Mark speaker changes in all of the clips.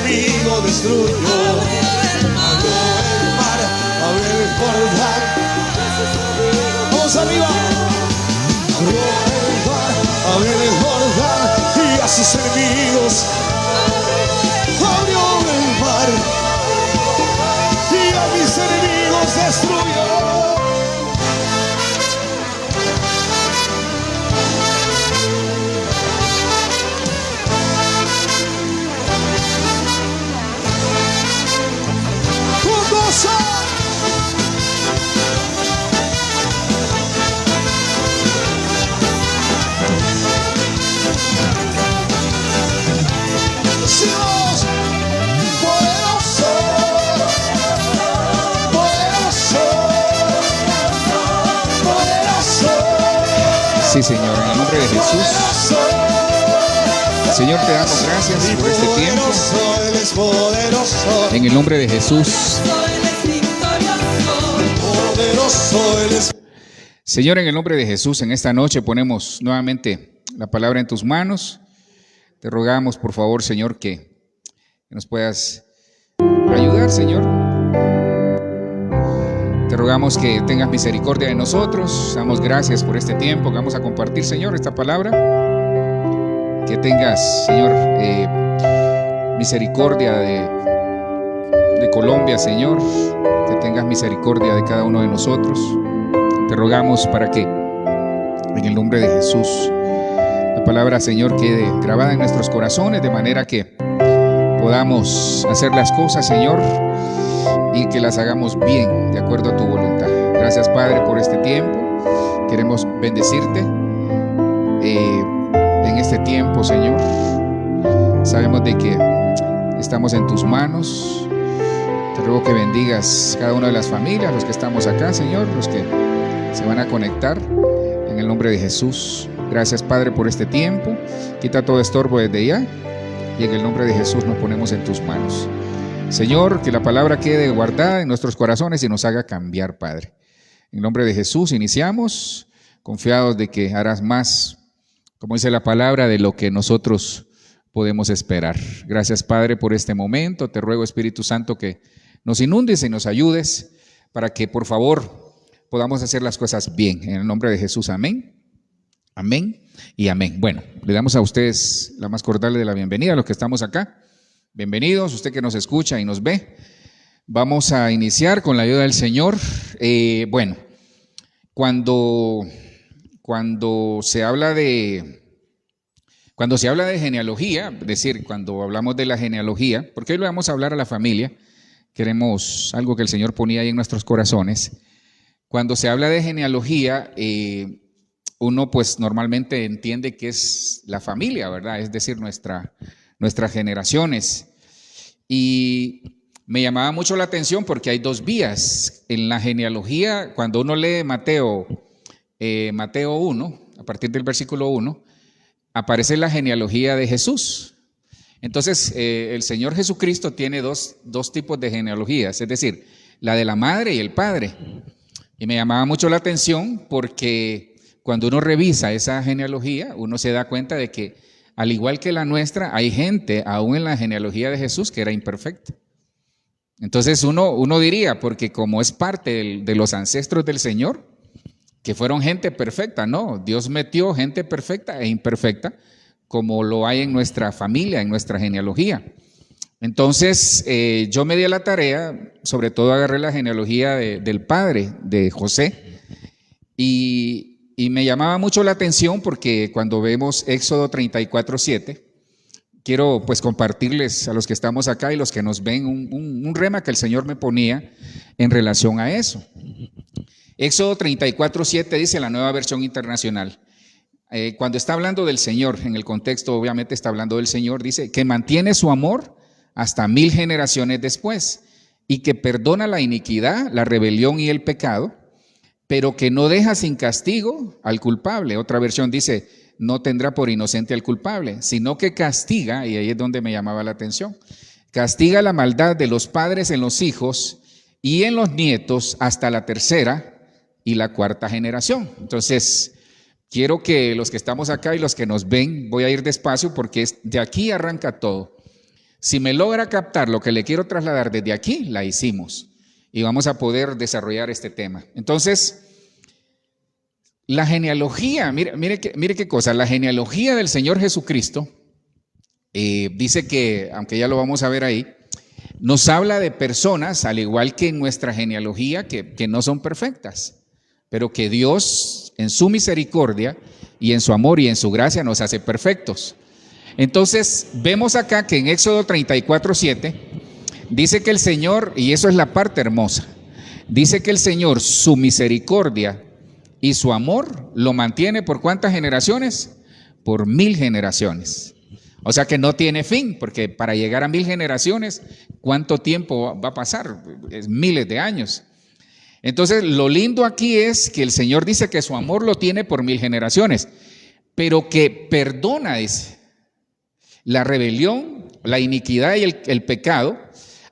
Speaker 1: enemigo destruyó. Abrió el mar, abrió el Jordán. Vamos arriba. Abrió el mar, abrió el Jordán y a sus enemigos. Abrió el mar y a mis enemigos destruyó. Dios, poderoso, poderoso, poderoso.
Speaker 2: Sí, Señor, en el nombre de Jesús. Señor, te damos gracias por este tiempo. En el nombre de Jesús. Señor, en el nombre de Jesús, en esta noche ponemos nuevamente la palabra en tus manos. Te rogamos, por favor, Señor, que nos puedas ayudar, Señor. Te rogamos que tengas misericordia de nosotros. Damos gracias por este tiempo que vamos a compartir, Señor, esta palabra. Que tengas, Señor, misericordia de Colombia, Señor. Que tengas misericordia de cada uno de nosotros. Te rogamos para que, en el nombre de Jesús, la palabra, Señor, quede grabada en nuestros corazones, de manera que podamos hacer las cosas, Señor, y que las hagamos bien, de acuerdo a tu voluntad. Gracias, Padre, por este tiempo. Queremos bendecirte en este tiempo, Señor. Sabemos de que estamos en tus manos. Te ruego que bendigas cada una de las familias, los que estamos acá, Señor, los que se van a conectar, en el nombre de Jesús. Gracias, Padre, por este tiempo. Quita todo estorbo desde ya y en el nombre de Jesús nos ponemos en tus manos. Señor, que la palabra quede guardada en nuestros corazones y nos haga cambiar, Padre. En el nombre de Jesús iniciamos, confiados de que harás más, como dice la palabra, de lo que nosotros podemos esperar. Gracias, Padre, por este momento. Te ruego, Espíritu Santo, que nos inundes y nos ayudes para que, por favor, podamos hacer las cosas bien. En el nombre de Jesús, amén. Amén y amén. Bueno, le damos a ustedes la más cordial de la bienvenida, a los que estamos acá. Bienvenidos, usted que nos escucha y nos ve. Vamos a iniciar con la ayuda del Señor. Bueno, cuando se habla de genealogía, es decir, cuando hablamos de la genealogía, porque hoy le vamos a hablar a la familia, queremos algo que el Señor ponía ahí en nuestros corazones. Cuando se habla de genealogía, uno pues normalmente entiende que es la familia, ¿verdad? Es decir, nuestras generaciones. Y me llamaba mucho la atención porque hay dos vías. En la genealogía, cuando uno lee Mateo 1, a partir del versículo 1, aparece la genealogía de Jesús. Entonces, el Señor Jesucristo tiene dos tipos de genealogías, es decir, la de la madre y el padre. Y me llamaba mucho la atención porque cuando uno revisa esa genealogía, uno se da cuenta de que, al igual que la nuestra, hay gente, aún en la genealogía de Jesús, que era imperfecta. Entonces uno diría, porque como es parte de los ancestros del Señor, que fueron gente perfecta. No, Dios metió gente perfecta e imperfecta, como lo hay en nuestra familia, en nuestra genealogía. Entonces yo me di a la tarea, sobre todo agarré la genealogía del padre de José, y me llamaba mucho la atención porque cuando vemos Éxodo 34:7, quiero pues compartirles a los que estamos acá y los que nos ven un rema que el Señor me ponía en relación a eso. Éxodo 34:7 dice la Nueva Versión Internacional. Cuando está hablando del Señor, en el contexto obviamente está hablando del Señor, dice que mantiene su amor hasta 1000 generaciones después y que perdona la iniquidad, la rebelión y el pecado, pero que no deja sin castigo al culpable. Otra versión dice, no tendrá por inocente al culpable, sino que castiga, y ahí es donde me llamaba la atención, castiga la maldad de los padres en los hijos y en los nietos hasta la tercera y la cuarta generación. Entonces, quiero que los que estamos acá y los que nos ven, voy a ir despacio porque de aquí arranca todo. Si me logra captar lo que le quiero trasladar desde aquí, la hicimos. Y vamos a poder desarrollar este tema. Entonces, la genealogía, mire qué cosa, la genealogía del Señor Jesucristo, dice que, aunque ya lo vamos a ver ahí, nos habla de personas, al igual que en nuestra genealogía, que no son perfectas, pero que Dios, en su misericordia y en su amor y en su gracia, nos hace perfectos. Entonces, vemos acá que en Éxodo 34:7 dice que el Señor, y eso es la parte hermosa, dice que el Señor, su misericordia y su amor lo mantiene ¿por cuántas generaciones? Por 1000 generaciones. O sea que no tiene fin, porque para llegar a 1000 generaciones, ¿cuánto tiempo va a pasar? Es miles de años. Entonces, lo lindo aquí es que el Señor dice que su amor lo tiene por 1000 generaciones, pero que perdona, dice, la rebelión, la iniquidad y el pecado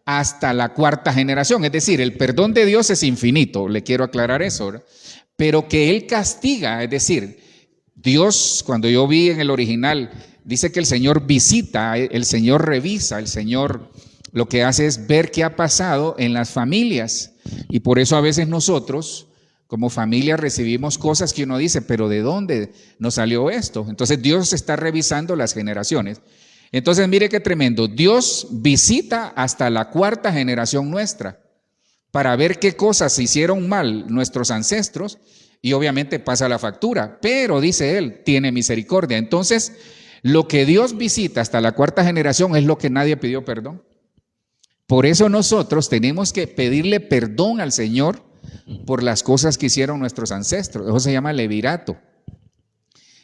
Speaker 2: hasta la 4ª generación. Es decir, el perdón de Dios es infinito, le quiero aclarar eso, ¿verdad? Pero que Él castiga, es decir, Dios, cuando yo vi en el original, dice que el Señor visita, el Señor revisa, el Señor lo que hace es ver qué ha pasado en las familias. Y por eso a veces nosotros, como familia, recibimos cosas que uno dice, pero ¿de dónde nos salió esto? Entonces Dios está revisando las generaciones. Entonces mire qué tremendo, Dios visita hasta la 4ª generación nuestra para ver qué cosas hicieron mal nuestros ancestros y obviamente pasa la factura, pero dice Él, tiene misericordia. Entonces, lo que Dios visita hasta la 4ª generación es lo que nadie pidió perdón. Por eso nosotros tenemos que pedirle perdón al Señor por las cosas que hicieron nuestros ancestros. Eso se llama levirato.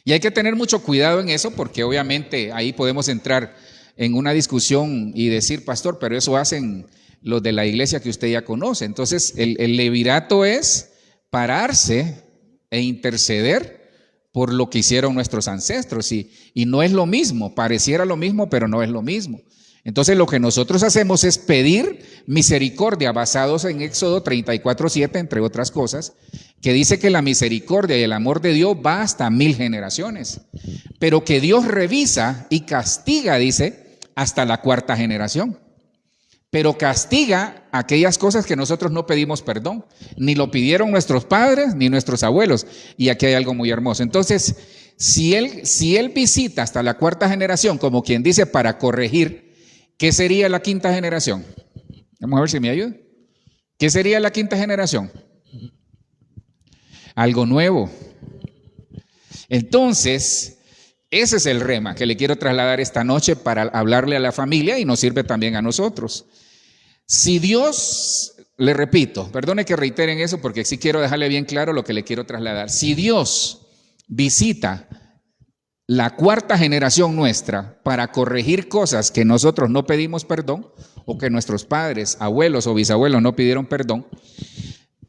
Speaker 2: Y hay que tener mucho cuidado en eso porque obviamente ahí podemos entrar en una discusión y decir, pastor, pero eso hacen los de la iglesia que usted ya conoce. Entonces, el levirato es pararse e interceder por lo que hicieron nuestros ancestros. Y no es lo mismo, pareciera lo mismo, pero no es lo mismo. Entonces lo que nosotros hacemos es pedir misericordia basados en Éxodo 34:7, entre otras cosas, que dice que la misericordia y el amor de Dios va hasta 1000 generaciones, pero que Dios revisa y castiga, dice, hasta la 4ª generación. Pero castiga aquellas cosas que nosotros no pedimos perdón, ni lo pidieron nuestros padres ni nuestros abuelos. Y aquí hay algo muy hermoso. Entonces, si él visita hasta la 4ª generación, como quien dice, para corregir, ¿qué sería la 5ª generación? Vamos a ver si me ayuda. ¿Qué sería la 5ª generación? Algo nuevo. Entonces, ese es el rema que le quiero trasladar esta noche para hablarle a la familia y nos sirve también a nosotros. Si Dios, le repito, perdone que reitere eso porque sí quiero dejarle bien claro lo que le quiero trasladar. Si Dios visita la 4ª generación nuestra para corregir cosas que nosotros no pedimos perdón o que nuestros padres, abuelos o bisabuelos no pidieron perdón,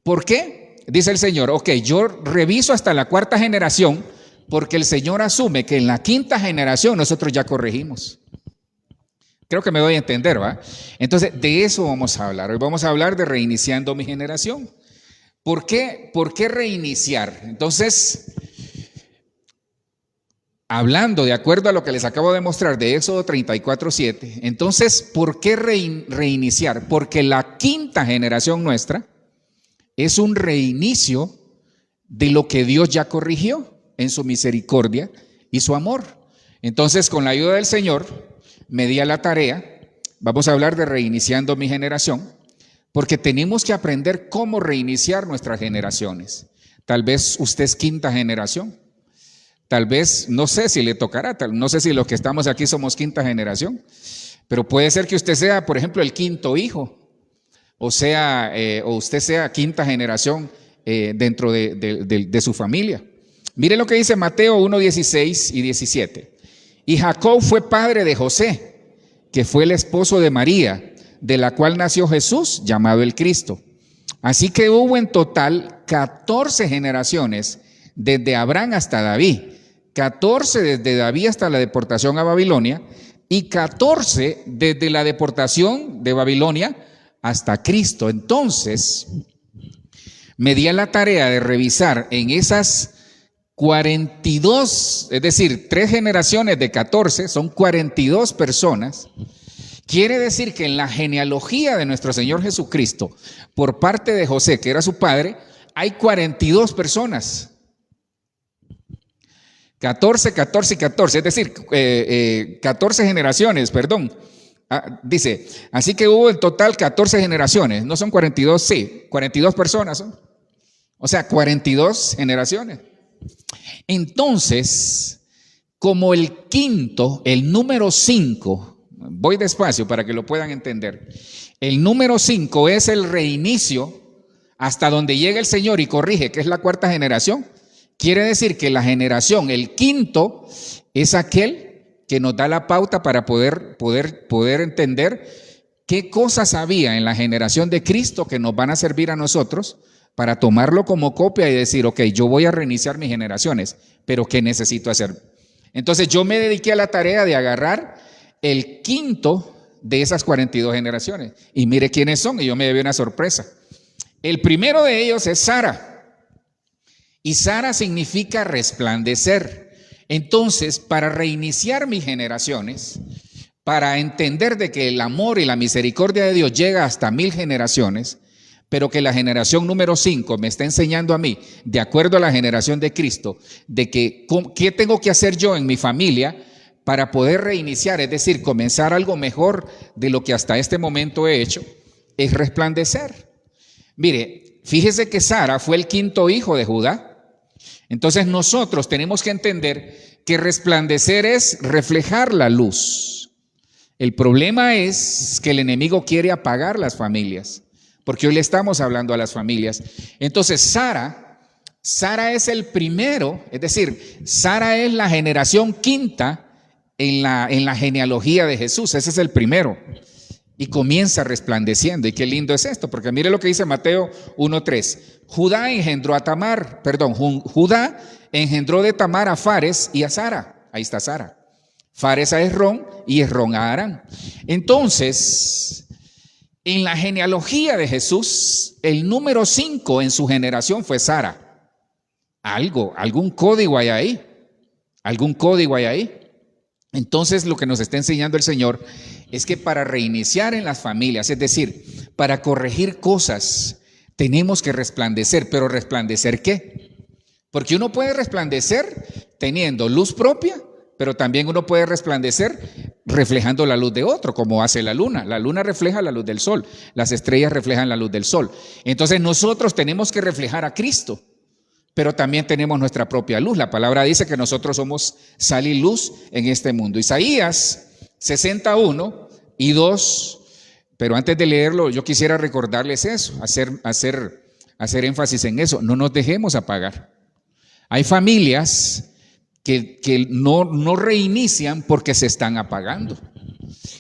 Speaker 2: ¿por qué? Dice el Señor, ok, yo reviso hasta la 4ª generación porque el Señor asume que en la 5ª generación nosotros ya corregimos. Creo que me doy a entender, ¿va? Entonces, de eso vamos a hablar. Hoy vamos a hablar de reiniciando mi generación. ¿Por qué reiniciar? Entonces, hablando de acuerdo a lo que les acabo de mostrar de Éxodo 34:7, entonces, ¿por qué reiniciar? Porque la 5ª generación nuestra es un reinicio de lo que Dios ya corrigió en su misericordia y su amor. Entonces, con la ayuda del Señor, me di a la tarea, vamos a hablar de reiniciando mi generación, porque tenemos que aprender cómo reiniciar nuestras generaciones. Tal vez usted es 5ª generación, tal vez, no sé si le tocará, no sé si los que estamos aquí somos 5ª generación, pero puede ser que usted sea, por ejemplo, el 5º hijo, o usted sea 5ª generación dentro de su familia. Mire lo que dice Mateo 1:16 y 17. Y Jacob fue padre de José, que fue el esposo de María, de la cual nació Jesús, llamado el Cristo. Así que hubo en total 14 generaciones, desde Abraham hasta David, 14 desde David hasta la deportación a Babilonia, y 14 desde la deportación de Babilonia hasta Cristo. Entonces, me di a la tarea de revisar en esas 42, es decir, 3 generaciones de 14, son 42 personas Quiere decir que en la genealogía de nuestro Señor Jesucristo, por parte de José, que era su padre, hay 42 personas. 14, 14 y 14, es decir, 14 generaciones, perdón. Dice, así que hubo en total 14 generaciones, no son 42, sí, 42 personas son. O sea, 42 generaciones. Entonces, como el quinto, el número 5, voy despacio para que lo puedan entender. El número 5 es el reinicio hasta donde llega el Señor y corrige, que es la cuarta generación. Quiere decir que la generación, el quinto, es aquel que nos da la pauta para poder entender qué cosas había en la generación de Cristo que nos van a servir a nosotros para tomarlo como copia y decir, ok, yo voy a reiniciar mis generaciones, pero ¿qué necesito hacer? Entonces yo me dediqué a la tarea de agarrar el quinto de esas 42 generaciones. Y mire quiénes son, y yo me llevé una sorpresa. El primero de ellos es Sara. Y Sara significa resplandecer. Entonces, para reiniciar mis generaciones, para entender de que el amor y la misericordia de Dios llega hasta 1000 generaciones, pero que la generación número 5 me está enseñando a mí, de acuerdo a la generación de Cristo, de que qué tengo que hacer yo en mi familia para poder reiniciar, es decir, comenzar algo mejor de lo que hasta este momento he hecho, es resplandecer. Mire, fíjese que Sara fue el quinto hijo de Judá. Entonces nosotros tenemos que entender que resplandecer es reflejar la luz. El problema es que el enemigo quiere apagar las familias, porque hoy le estamos hablando a las familias. Entonces Sara es el primero, es decir, Sara es la generación quinta en la genealogía de Jesús, ese es el primero. Y comienza resplandeciendo. Y qué lindo es esto, porque mire lo que dice Mateo 1:3. Judá engendró de Tamar a Fares y a Sara. Ahí está Sara. Fares a Esrón y Esrón a Arán. Entonces, en la genealogía de Jesús, el número 5 en su generación fue Sara. Algún código hay ahí. Algún código hay ahí. Entonces, lo que nos está enseñando el Señor es que para reiniciar en las familias, es decir, para corregir cosas, tenemos que resplandecer. ¿Pero resplandecer qué? Porque uno puede resplandecer teniendo luz propia, pero también uno puede resplandecer reflejando la luz de otro, como hace la luna. La luna refleja la luz del sol, las estrellas reflejan la luz del sol. Entonces nosotros tenemos que reflejar a Cristo, pero también tenemos nuestra propia luz. La palabra dice que nosotros somos sal y luz en este mundo. Isaías 61:2, pero antes de leerlo yo quisiera recordarles eso, hacer énfasis en eso. No nos dejemos apagar. Hay familias que no reinician porque se están apagando.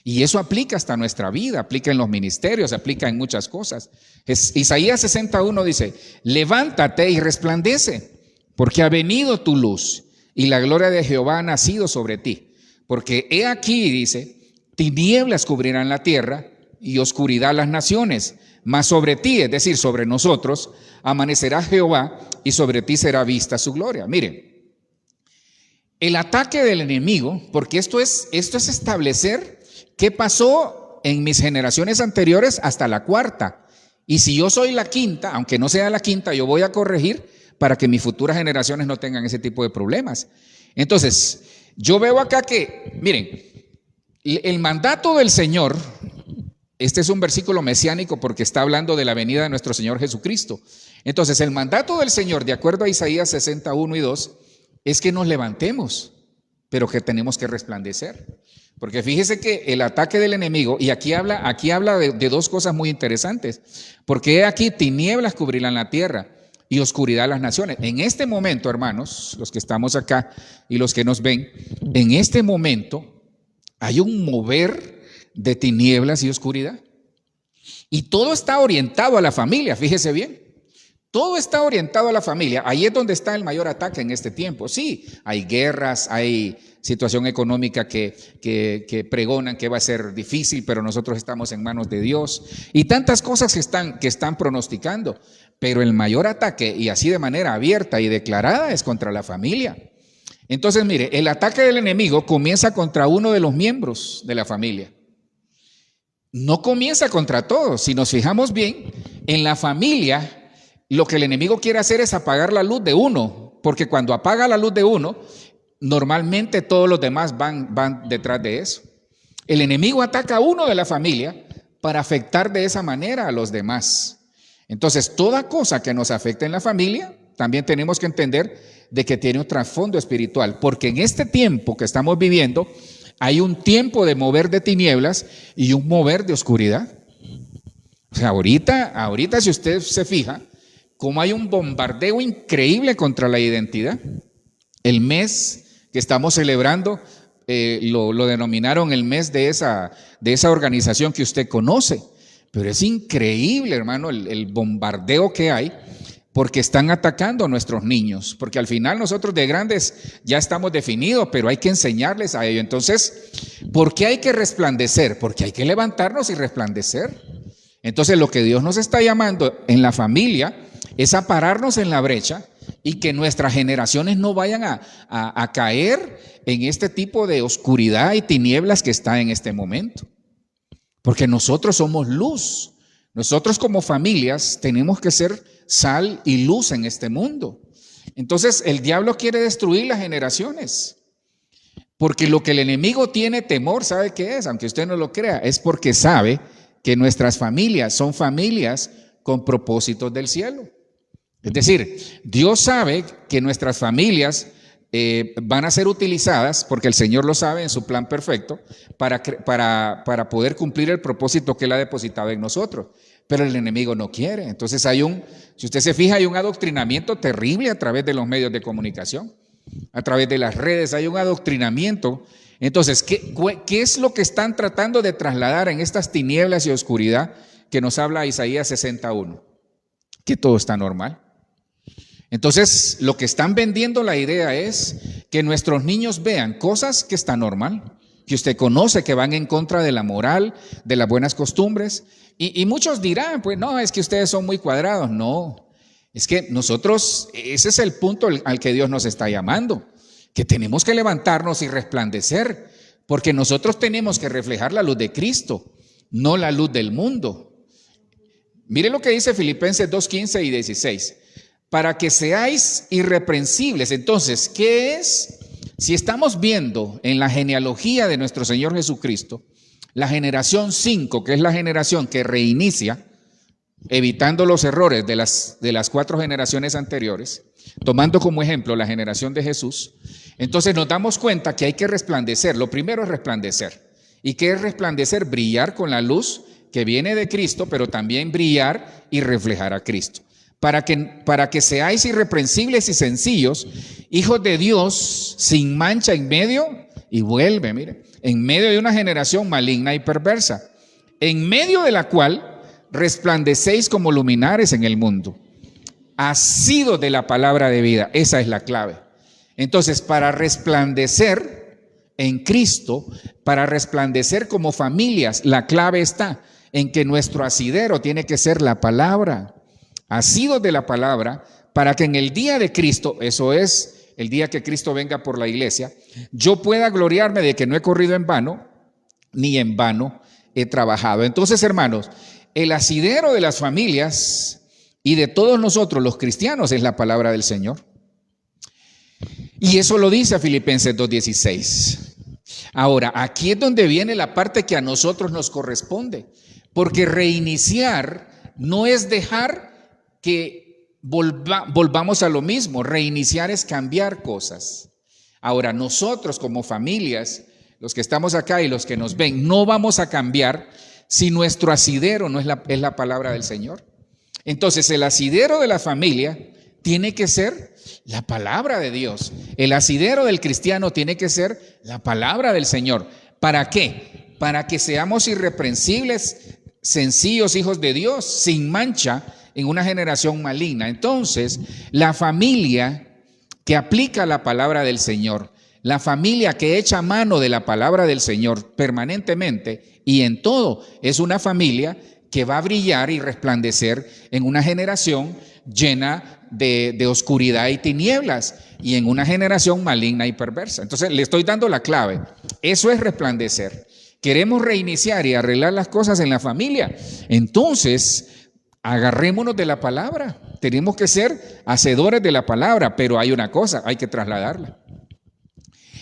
Speaker 2: Y eso aplica hasta nuestra vida, aplica en los ministerios, aplica en muchas cosas. Isaías 61 dice, levántate y resplandece, porque ha venido tu luz y la gloria de Jehová ha nacido sobre ti. Porque he aquí, dice, tinieblas cubrirán la tierra y oscuridad las naciones, mas sobre ti, es decir, sobre nosotros, amanecerá Jehová y sobre ti será vista su gloria. Miren, el ataque del enemigo, porque esto es establecer qué pasó en mis generaciones anteriores hasta la cuarta. Y si yo soy la quinta, aunque no sea la quinta, yo voy a corregir para que mis futuras generaciones no tengan ese tipo de problemas. Entonces, yo veo acá que, miren, el mandato del Señor, este es un versículo mesiánico porque está hablando de la venida de nuestro Señor Jesucristo. Entonces, el mandato del Señor, de acuerdo a Isaías 61:2, es que nos levantemos, pero que tenemos que resplandecer. Porque fíjese que el ataque del enemigo, y aquí habla de dos cosas muy interesantes, porque aquí tinieblas cubrirán la tierra y oscuridad las naciones. En este momento, hermanos, los que estamos acá y los que nos ven, en este momento hay un mover de tinieblas y oscuridad. Y todo está orientado a la familia, fíjese bien. Todo está orientado a la familia. Ahí es donde está el mayor ataque en este tiempo. Sí, hay guerras, hay situación económica que pregonan que va a ser difícil, pero nosotros estamos en manos de Dios. Y tantas cosas que están pronosticando. Pero el mayor ataque, y así de manera abierta y declarada, es contra la familia. Entonces, mire, el ataque del enemigo comienza contra uno de los miembros de la familia. no comienza contra todos. Si nos fijamos bien, en la familia lo que el enemigo quiere hacer es apagar la luz de uno, porque cuando apaga la luz de uno, normalmente todos los demás van detrás de eso. El enemigo ataca a uno de la familia para afectar de esa manera a los demás. Entonces, toda cosa que nos afecte en la familia, también tenemos que entender de que tiene un trasfondo espiritual, porque en este tiempo que estamos viviendo, hay un tiempo de mover de tinieblas y un mover de oscuridad. O sea, ahorita si usted se fija, como hay un bombardeo increíble contra la identidad. El mes que estamos celebrando lo denominaron el mes de esa organización que usted conoce. Pero es increíble, hermano, el bombardeo que hay, porque están atacando a nuestros niños, porque al final nosotros de grandes ya estamos definidos, pero hay que enseñarles a ello. Entonces, ¿por qué hay que resplandecer? Porque hay que levantarnos y resplandecer. Entonces, lo que Dios nos está llamando en la familia es a pararnos en la brecha y que nuestras generaciones no vayan a caer en este tipo de oscuridad y tinieblas que está en este momento. Porque nosotros somos luz. Nosotros como familias tenemos que ser sal y luz en este mundo. Entonces el diablo quiere destruir las generaciones. Porque lo que el enemigo tiene temor, ¿sabe qué es? Aunque usted no lo crea, es porque sabe que nuestras familias son familias con propósitos del cielo. Es decir, Dios sabe que nuestras familias van a ser utilizadas, porque el Señor lo sabe en su plan perfecto, para poder cumplir el propósito que Él ha depositado en nosotros. Pero el enemigo no quiere. Entonces si usted se fija, hay un adoctrinamiento terrible a través de los medios de comunicación, a través de las redes, hay un adoctrinamiento. Entonces, ¿qué es lo que están tratando de trasladar en estas tinieblas y oscuridad que nos habla Isaías 61? Que todo está normal. Entonces, lo que están vendiendo la idea es que nuestros niños vean cosas que están normal, que usted conoce, que van en contra de la moral, de las buenas costumbres. Y muchos dirán, pues no, es que ustedes son muy cuadrados. No, es que nosotros, ese es el punto al que Dios nos está llamando, que tenemos que levantarnos y resplandecer, porque nosotros tenemos que reflejar la luz de Cristo, no la luz del mundo. Mire lo que dice Filipenses 2:15 y 16. Para que seáis irreprensibles. Entonces, ¿qué es? Si estamos viendo en la genealogía de nuestro Señor Jesucristo, la generación 5, que es la generación que reinicia, evitando los errores de las 4 generaciones anteriores, tomando como ejemplo la generación de Jesús, entonces nos damos cuenta que hay que resplandecer. Lo primero es resplandecer. ¿Y qué es resplandecer? Brillar con la luz que viene de Cristo, pero también brillar y reflejar a Cristo. Para que seáis irreprensibles y sencillos, hijos de Dios, sin mancha en medio, y vuelve, mire, en medio de una generación maligna y perversa, en medio de la cual resplandecéis como luminares en el mundo, asidos de la palabra de vida. Esa es la clave. Entonces, para resplandecer en Cristo, para resplandecer como familias, la clave está en que nuestro asidero tiene que ser la palabra. Asidos de la palabra, para que en el día de Cristo, eso es el día que Cristo venga por la iglesia, yo pueda gloriarme de que no he corrido en vano, ni en vano he trabajado. Entonces, hermanos, el asidero de las familias y de todos nosotros los cristianos es la palabra del Señor. Y eso lo dice Filipenses 2:16. Ahora, aquí es donde viene la parte que a nosotros nos corresponde, porque reiniciar no es dejar que volvamos a lo mismo. Reiniciar es cambiar cosas. Ahora, nosotros como familias, los que estamos acá y los que nos ven, no vamos a cambiar si nuestro asidero no es la palabra del Señor. Entonces, el asidero de la familia tiene que ser la palabra de Dios. El asidero del cristiano tiene que ser la palabra del Señor. ¿Para qué? Para que seamos irreprensibles, sencillos hijos de Dios, sin mancha, en una generación maligna. Entonces, la familia que aplica la palabra del Señor, la familia que echa mano de la palabra del Señor permanentemente y en todo, es una familia que va a brillar y resplandecer en una generación llena de oscuridad y tinieblas y en una generación maligna y perversa. Entonces, le estoy dando la clave. Eso es resplandecer. queremos reiniciar y arreglar las cosas en la familia, entonces agarrémonos de la palabra. Tenemos que ser hacedores de la palabra, pero hay una cosa, hay que trasladarla.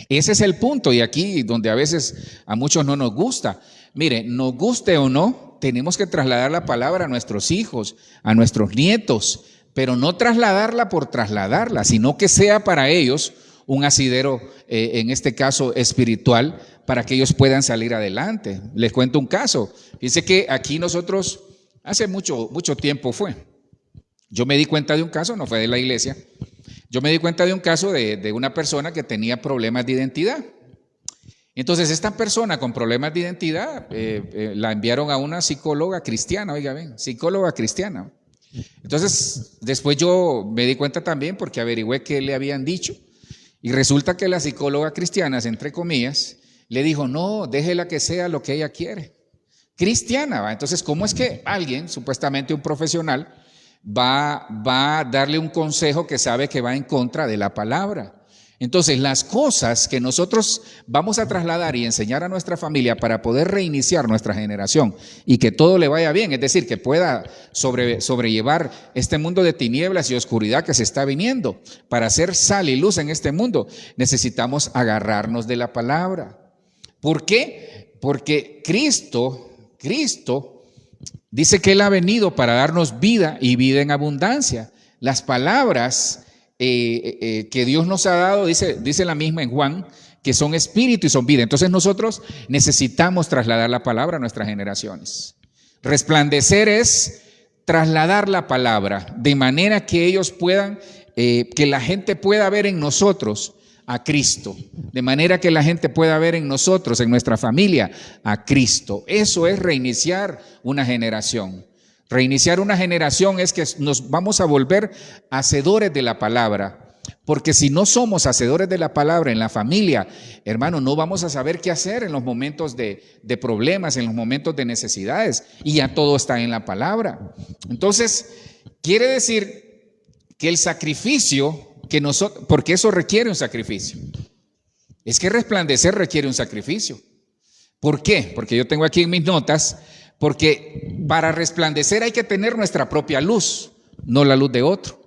Speaker 2: Ese es el punto, y aquí donde a veces a muchos no nos gusta. Mire, nos guste o no, tenemos que trasladar la palabra a nuestros hijos, a nuestros nietos, pero no trasladarla por trasladarla, sino que sea para ellos un asidero, en este caso espiritual, para que ellos puedan salir adelante. Les cuento un caso. Fíjense que aquí nosotros, hace mucho tiempo yo me di cuenta de un caso, no fue de la iglesia, yo me di cuenta de un caso de una persona que tenía problemas de identidad. Entonces esta persona con problemas de identidad la enviaron a una psicóloga cristiana, oiga bien, psicóloga cristiana. Entonces después yo me di cuenta también porque averigüé qué le habían dicho y resulta que la psicóloga cristiana, entre comillas, le dijo, no, déjela que sea lo que ella quiere. Cristiana, ¿va? Entonces, ¿cómo es que alguien, supuestamente un profesional, va a darle un consejo que sabe que va en contra de la palabra? Entonces, las cosas que nosotros vamos a trasladar y enseñar a nuestra familia para poder reiniciar nuestra generación y que todo le vaya bien, es decir, que pueda sobrellevar este mundo de tinieblas y oscuridad que se está viniendo, para hacer sal y luz en este mundo, necesitamos agarrarnos de la palabra. ¿Por qué? Porque Cristo dice que Él ha venido para darnos vida y vida en abundancia. Las palabras que Dios nos ha dado, dice la misma en Juan, que son espíritu y son vida. Entonces nosotros necesitamos trasladar la palabra a nuestras generaciones. Resplandecer es trasladar la palabra de manera que ellos puedan, que la gente pueda ver en nosotros a Cristo, de manera que la gente pueda ver en nosotros, en nuestra familia, a Cristo. Eso es reiniciar una generación. Reiniciar una generación es que nos vamos a volver hacedores de la palabra, porque si no somos hacedores de la palabra en la familia, hermano, no vamos a saber qué hacer en los momentos de problemas, en los momentos de necesidades, y ya todo está en la palabra. Entonces, quiere decir que el sacrificio que nosotros, porque eso requiere un sacrificio, es que resplandecer requiere un sacrificio. ¿Por qué? Porque yo tengo aquí en mis notas, porque para resplandecer hay que tener nuestra propia luz, no la luz de otro.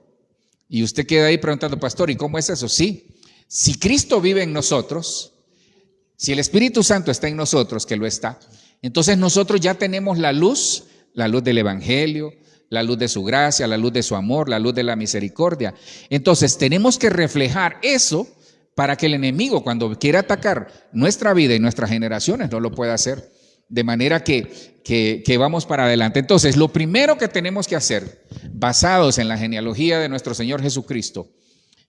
Speaker 2: Y usted queda ahí preguntando, pastor, ¿y cómo es eso? Sí, si Cristo vive en nosotros, si el Espíritu Santo está en nosotros, que lo está, entonces nosotros ya tenemos la luz del Evangelio, la luz de su gracia, la luz de su amor, la luz de la misericordia. Entonces tenemos que reflejar eso para que el enemigo, cuando quiera atacar nuestra vida y nuestras generaciones, no lo pueda hacer. De manera que vamos para adelante. Entonces, lo primero que tenemos que hacer, basados en la genealogía de nuestro Señor Jesucristo,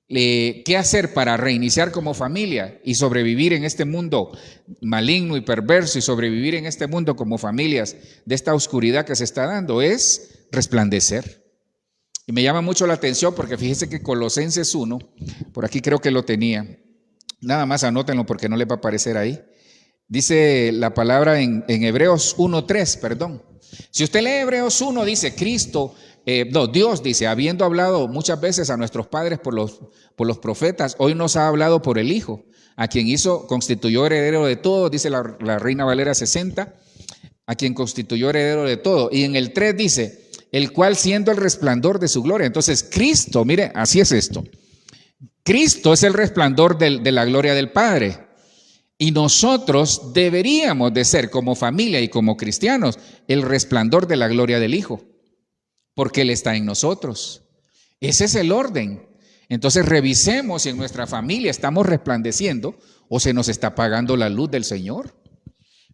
Speaker 2: ¿qué hacer para reiniciar como familia y sobrevivir en este mundo maligno y perverso y sobrevivir en este mundo como familias de esta oscuridad que se está dando? Es resplandecer. Y me llama mucho la atención porque fíjese que Colosenses 1, por aquí creo que lo tenía, nada más anótenlo porque no les va a aparecer ahí. Dice la palabra en Hebreos 1:3, perdón. Si usted lee Hebreos 1, dice Dios dice, habiendo hablado muchas veces a nuestros padres por los profetas, hoy nos ha hablado por el Hijo, a quien constituyó heredero de todo, dice la Reina Valera 60, a quien constituyó heredero de todo. Y en el 3 dice, el cual siendo el resplandor de su gloria. Entonces Cristo, mire, así es esto. Cristo es el resplandor de la gloria del Padre. Y nosotros deberíamos de ser como familia y como cristianos el resplandor de la gloria del Hijo, porque Él está en nosotros. Ese es el orden. Entonces revisemos si en nuestra familia estamos resplandeciendo o se nos está apagando la luz del Señor.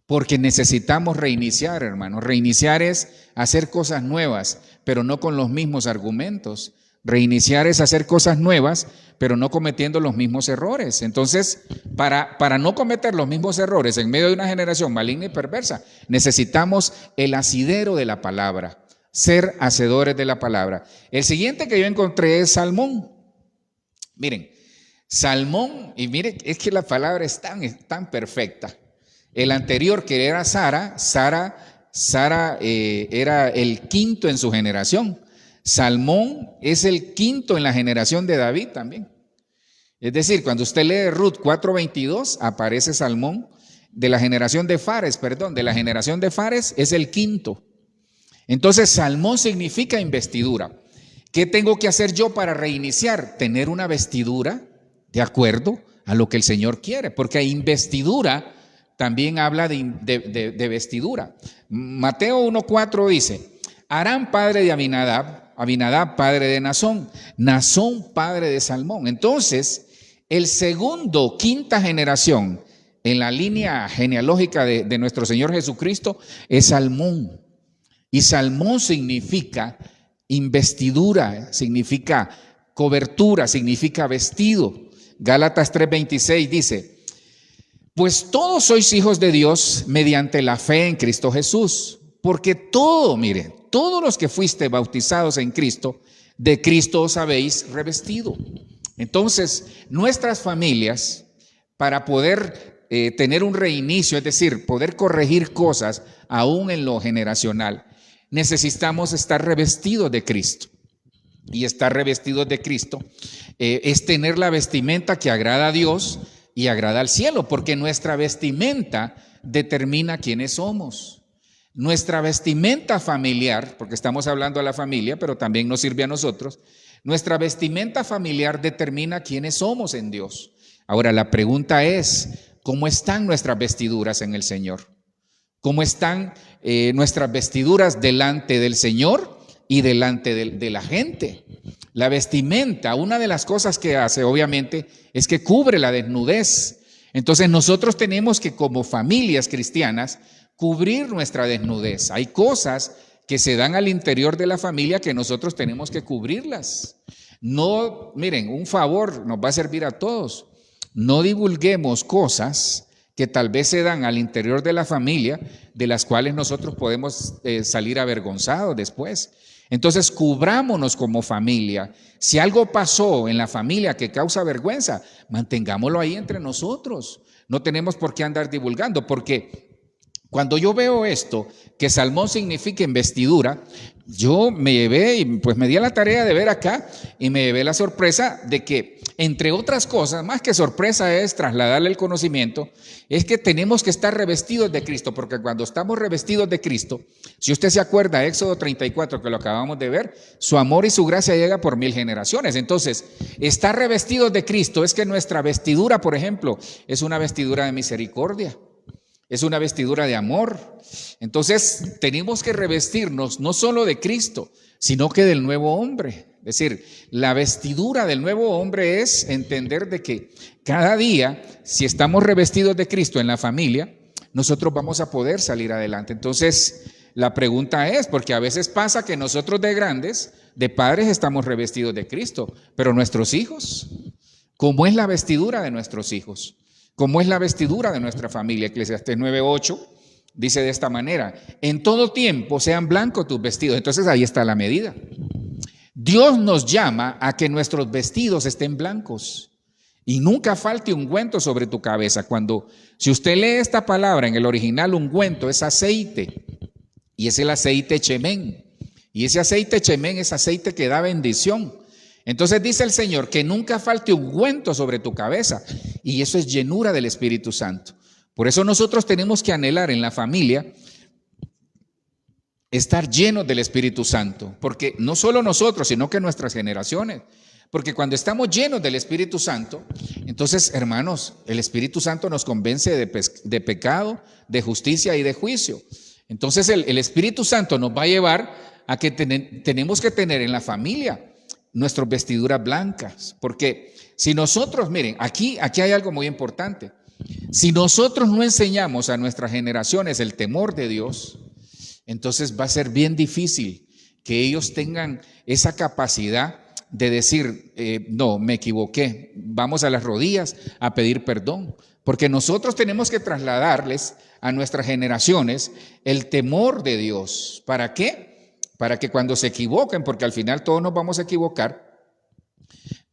Speaker 2: Porque necesitamos reiniciar, hermanos. Reiniciar es hacer cosas nuevas, pero no con los mismos argumentos. Reiniciar es hacer cosas nuevas, pero no cometiendo los mismos errores. Entonces, para no cometer los mismos errores en medio de una generación maligna y perversa, necesitamos el asidero de la palabra, ser hacedores de la palabra. El siguiente que yo encontré es Salmón. Miren, Salmón, y miren, es que la palabra es tan perfecta. El anterior, que era Sara era el quinto en su generación. Salmón es el quinto en la generación de David también. Es decir, cuando usted lee Ruth 4:22, aparece Salmón de la generación de Fares, de la generación de Fares es el quinto. Entonces, Salmón significa investidura. ¿Qué tengo que hacer yo para reiniciar? Tener una vestidura de acuerdo a lo que el Señor quiere, porque investidura también habla de vestidura. Mateo 1:4 dice: Aram padre de Aminadab, Aminadab padre de Nazón, Nazón padre de Salmón. Entonces, el segundo, quinta generación en la línea genealógica de nuestro Señor Jesucristo es Salmón. Y Salmón significa investidura, significa cobertura, significa vestido. Gálatas 3:26 dice: pues todos sois hijos de Dios mediante la fe en Cristo Jesús, porque todos los que fuiste bautizados en Cristo, de Cristo os habéis revestido. Entonces, nuestras familias, para poder tener un reinicio, es decir, poder corregir cosas aún en lo generacional, necesitamos estar revestidos de Cristo. Y estar revestidos de Cristo es tener la vestimenta que agrada a Dios y agrada al cielo, porque nuestra vestimenta determina quiénes somos. Nuestra vestimenta familiar, porque estamos hablando a la familia, pero también nos sirve a nosotros, nuestra vestimenta familiar determina quiénes somos en Dios. Ahora, la pregunta es: ¿cómo están nuestras vestiduras en el Señor? ¿Cómo están nuestras vestiduras delante del Señor y delante de la gente? La vestimenta, una de las cosas que hace, obviamente, es que cubre la desnudez. Entonces nosotros tenemos que, como familias cristianas, cubrir nuestra desnudez. Hay cosas que se dan al interior de la familia que nosotros tenemos que cubrirlas. No, miren, un favor nos va a servir a todos. No divulguemos cosas que tal vez se dan al interior de la familia, de las cuales nosotros podemos salir avergonzados después. Entonces, cubrámonos como familia. Si algo pasó en la familia que causa vergüenza, mantengámoslo ahí entre nosotros. No tenemos por qué andar divulgando, porque cuando yo veo esto, que Salmón significa investidura, yo me llevé, y pues me di a la tarea de ver acá y me llevé la sorpresa de que, entre otras cosas, más que sorpresa es trasladarle el conocimiento, es que tenemos que estar revestidos de Cristo, porque cuando estamos revestidos de Cristo, si usted se acuerda, Éxodo 34, que lo acabamos de ver, su amor y su gracia llega por 1000 generaciones. Entonces, estar revestidos de Cristo es que nuestra vestidura, por ejemplo, es una vestidura de misericordia. Es una vestidura de amor. Entonces tenemos que revestirnos no solo de Cristo, sino que del nuevo hombre. Es decir, la vestidura del nuevo hombre es entender de que cada día, si estamos revestidos de Cristo en la familia, nosotros vamos a poder salir adelante. Entonces la pregunta es, porque a veces pasa que nosotros de grandes, de padres, estamos revestidos de Cristo, pero nuestros hijos, ¿cómo es la vestidura de nuestros hijos? ¿Cómo es la vestidura de nuestra familia? Eclesiastés 9:8 dice de esta manera: en todo tiempo sean blancos tus vestidos. Entonces ahí está la medida. Dios nos llama a que nuestros vestidos estén blancos y nunca falte ungüento sobre tu cabeza. Si usted lee esta palabra en el original, ungüento es aceite, y es el aceite chemén. Y ese aceite chemén es aceite que da bendición. Entonces dice el Señor que nunca falte ungüento sobre tu cabeza, y eso es llenura del Espíritu Santo. Por eso nosotros tenemos que anhelar en la familia estar llenos del Espíritu Santo, porque no solo nosotros, sino que nuestras generaciones. Porque cuando estamos llenos del Espíritu Santo, entonces, hermanos, el Espíritu Santo nos convence de pecado, de justicia y de juicio. Entonces el Espíritu Santo nos va a llevar a que tenemos que tener en la familia nuestras vestiduras blancas, porque si nosotros, miren, aquí hay algo muy importante. Si nosotros no enseñamos a nuestras generaciones el temor de Dios, entonces va a ser bien difícil que ellos tengan esa capacidad de decir, no, me equivoqué, vamos a las rodillas a pedir perdón, porque nosotros tenemos que trasladarles a nuestras generaciones el temor de Dios. ¿Para qué? Para que cuando se equivoquen, porque al final todos nos vamos a equivocar,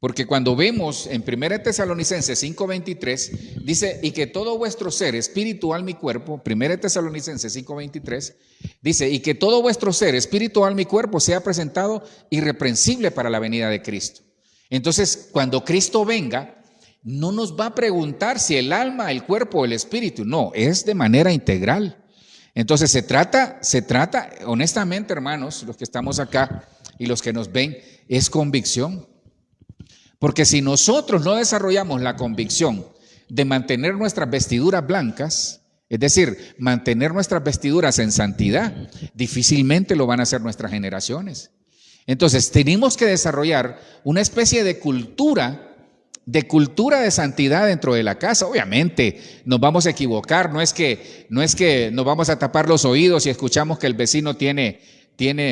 Speaker 2: porque cuando vemos en 1 Tesalonicenses 5:23, dice, y que todo vuestro ser, espíritu, alma y cuerpo, 1 Tesalonicenses 5:23, dice, y que todo vuestro ser, espíritu, alma y cuerpo sea presentado irreprensible para la venida de Cristo. Entonces, cuando Cristo venga, no nos va a preguntar si el alma, el cuerpo o el espíritu. No, es de manera integral. Entonces se trata, honestamente, hermanos, los que estamos acá y los que nos ven, es convicción. Porque si nosotros no desarrollamos la convicción de mantener nuestras vestiduras blancas, es decir, mantener nuestras vestiduras en santidad, difícilmente lo van a hacer nuestras generaciones. Entonces tenemos que desarrollar una especie de cultura de santidad dentro de la casa. Obviamente nos vamos a equivocar, no es que nos vamos a tapar los oídos si escuchamos que el vecino tiene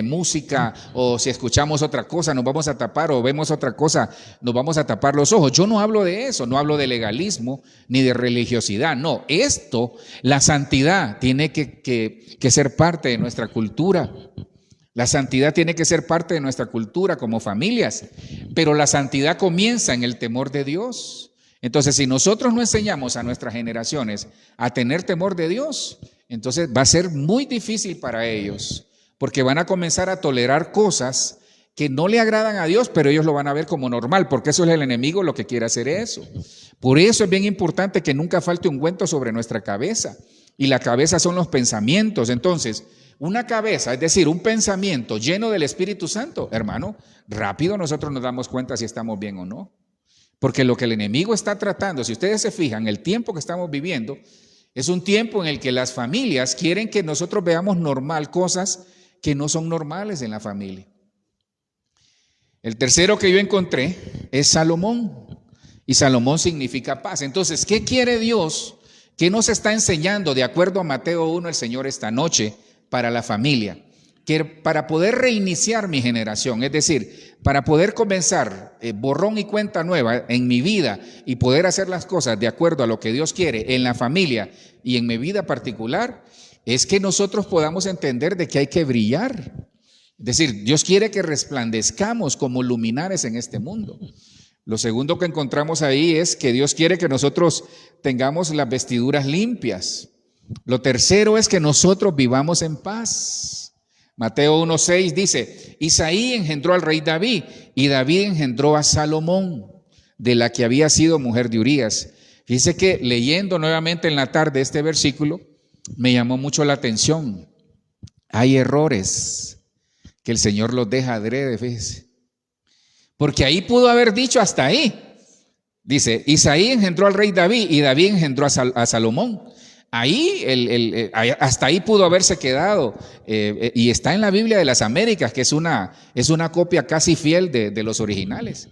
Speaker 2: música, o si escuchamos otra cosa nos vamos a tapar, o vemos otra cosa nos vamos a tapar los ojos. Yo no hablo de eso, no hablo de legalismo ni de religiosidad, no. La santidad tiene que ser parte de nuestra cultura. La santidad tiene que ser parte de nuestra cultura como familias, pero la santidad comienza en el temor de Dios. Entonces, si nosotros no enseñamos a nuestras generaciones a tener temor de Dios, entonces va a ser muy difícil para ellos, porque van a comenzar a tolerar cosas que no le agradan a Dios, pero ellos lo van a ver como normal, porque eso es el enemigo lo que quiere hacer eso. Por eso es bien importante que nunca falte ungüento sobre nuestra cabeza, y la cabeza son los pensamientos. Entonces, una cabeza, es decir, un pensamiento lleno del Espíritu Santo, hermano, rápido nosotros nos damos cuenta si estamos bien o no. Porque lo que el enemigo está tratando, si ustedes se fijan, el tiempo que estamos viviendo es un tiempo en el que las familias quieren que nosotros veamos normal cosas que no son normales en la familia. El tercero que yo encontré es Salomón, y Salomón significa paz. Entonces, ¿qué quiere Dios? ¿Qué nos está enseñando de acuerdo a Mateo 1 el Señor esta noche para la familia? Que para poder reiniciar mi generación, es decir, para poder comenzar borrón y cuenta nueva en mi vida y poder hacer las cosas de acuerdo a lo que Dios quiere en la familia y en mi vida particular, es que nosotros podamos entender de que hay que brillar. Es decir, Dios quiere que resplandezcamos como luminares en este mundo. Lo segundo que encontramos ahí es que Dios quiere que nosotros tengamos las vestiduras limpias. Lo tercero es que nosotros vivamos en paz. Mateo 1:6 dice: Isaí engendró al rey David, y David engendró a Salomón, de la que había sido mujer de Urías. Fíjese que leyendo nuevamente en la tarde este versículo, me llamó mucho la atención. Hay errores que el Señor los deja adrede, fíjese. Porque ahí pudo haber dicho hasta ahí. Dice: Isaí engendró al rey David, y David engendró a Salomón. Ahí, hasta ahí pudo haberse quedado, y está en la Biblia de las Américas, que es una copia casi fiel de los originales.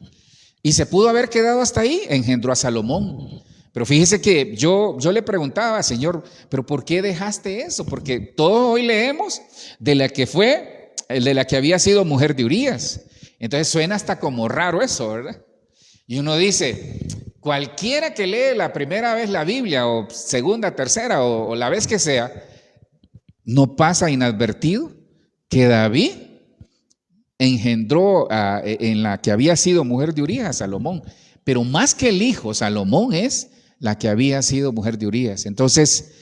Speaker 2: Y se pudo haber quedado hasta ahí, engendró a Salomón. Pero fíjese que yo le preguntaba: Señor, ¿pero por qué dejaste eso? Porque todos hoy leemos de la que había sido mujer de Urías. Entonces suena hasta como raro eso, ¿verdad? Y uno dice, cualquiera que lee la primera vez la Biblia, o segunda, tercera, o la vez que sea, no pasa inadvertido que David engendró en la que había sido mujer de Urías a Salomón. Pero más que el hijo, Salomón es la que había sido mujer de Urías. Entonces,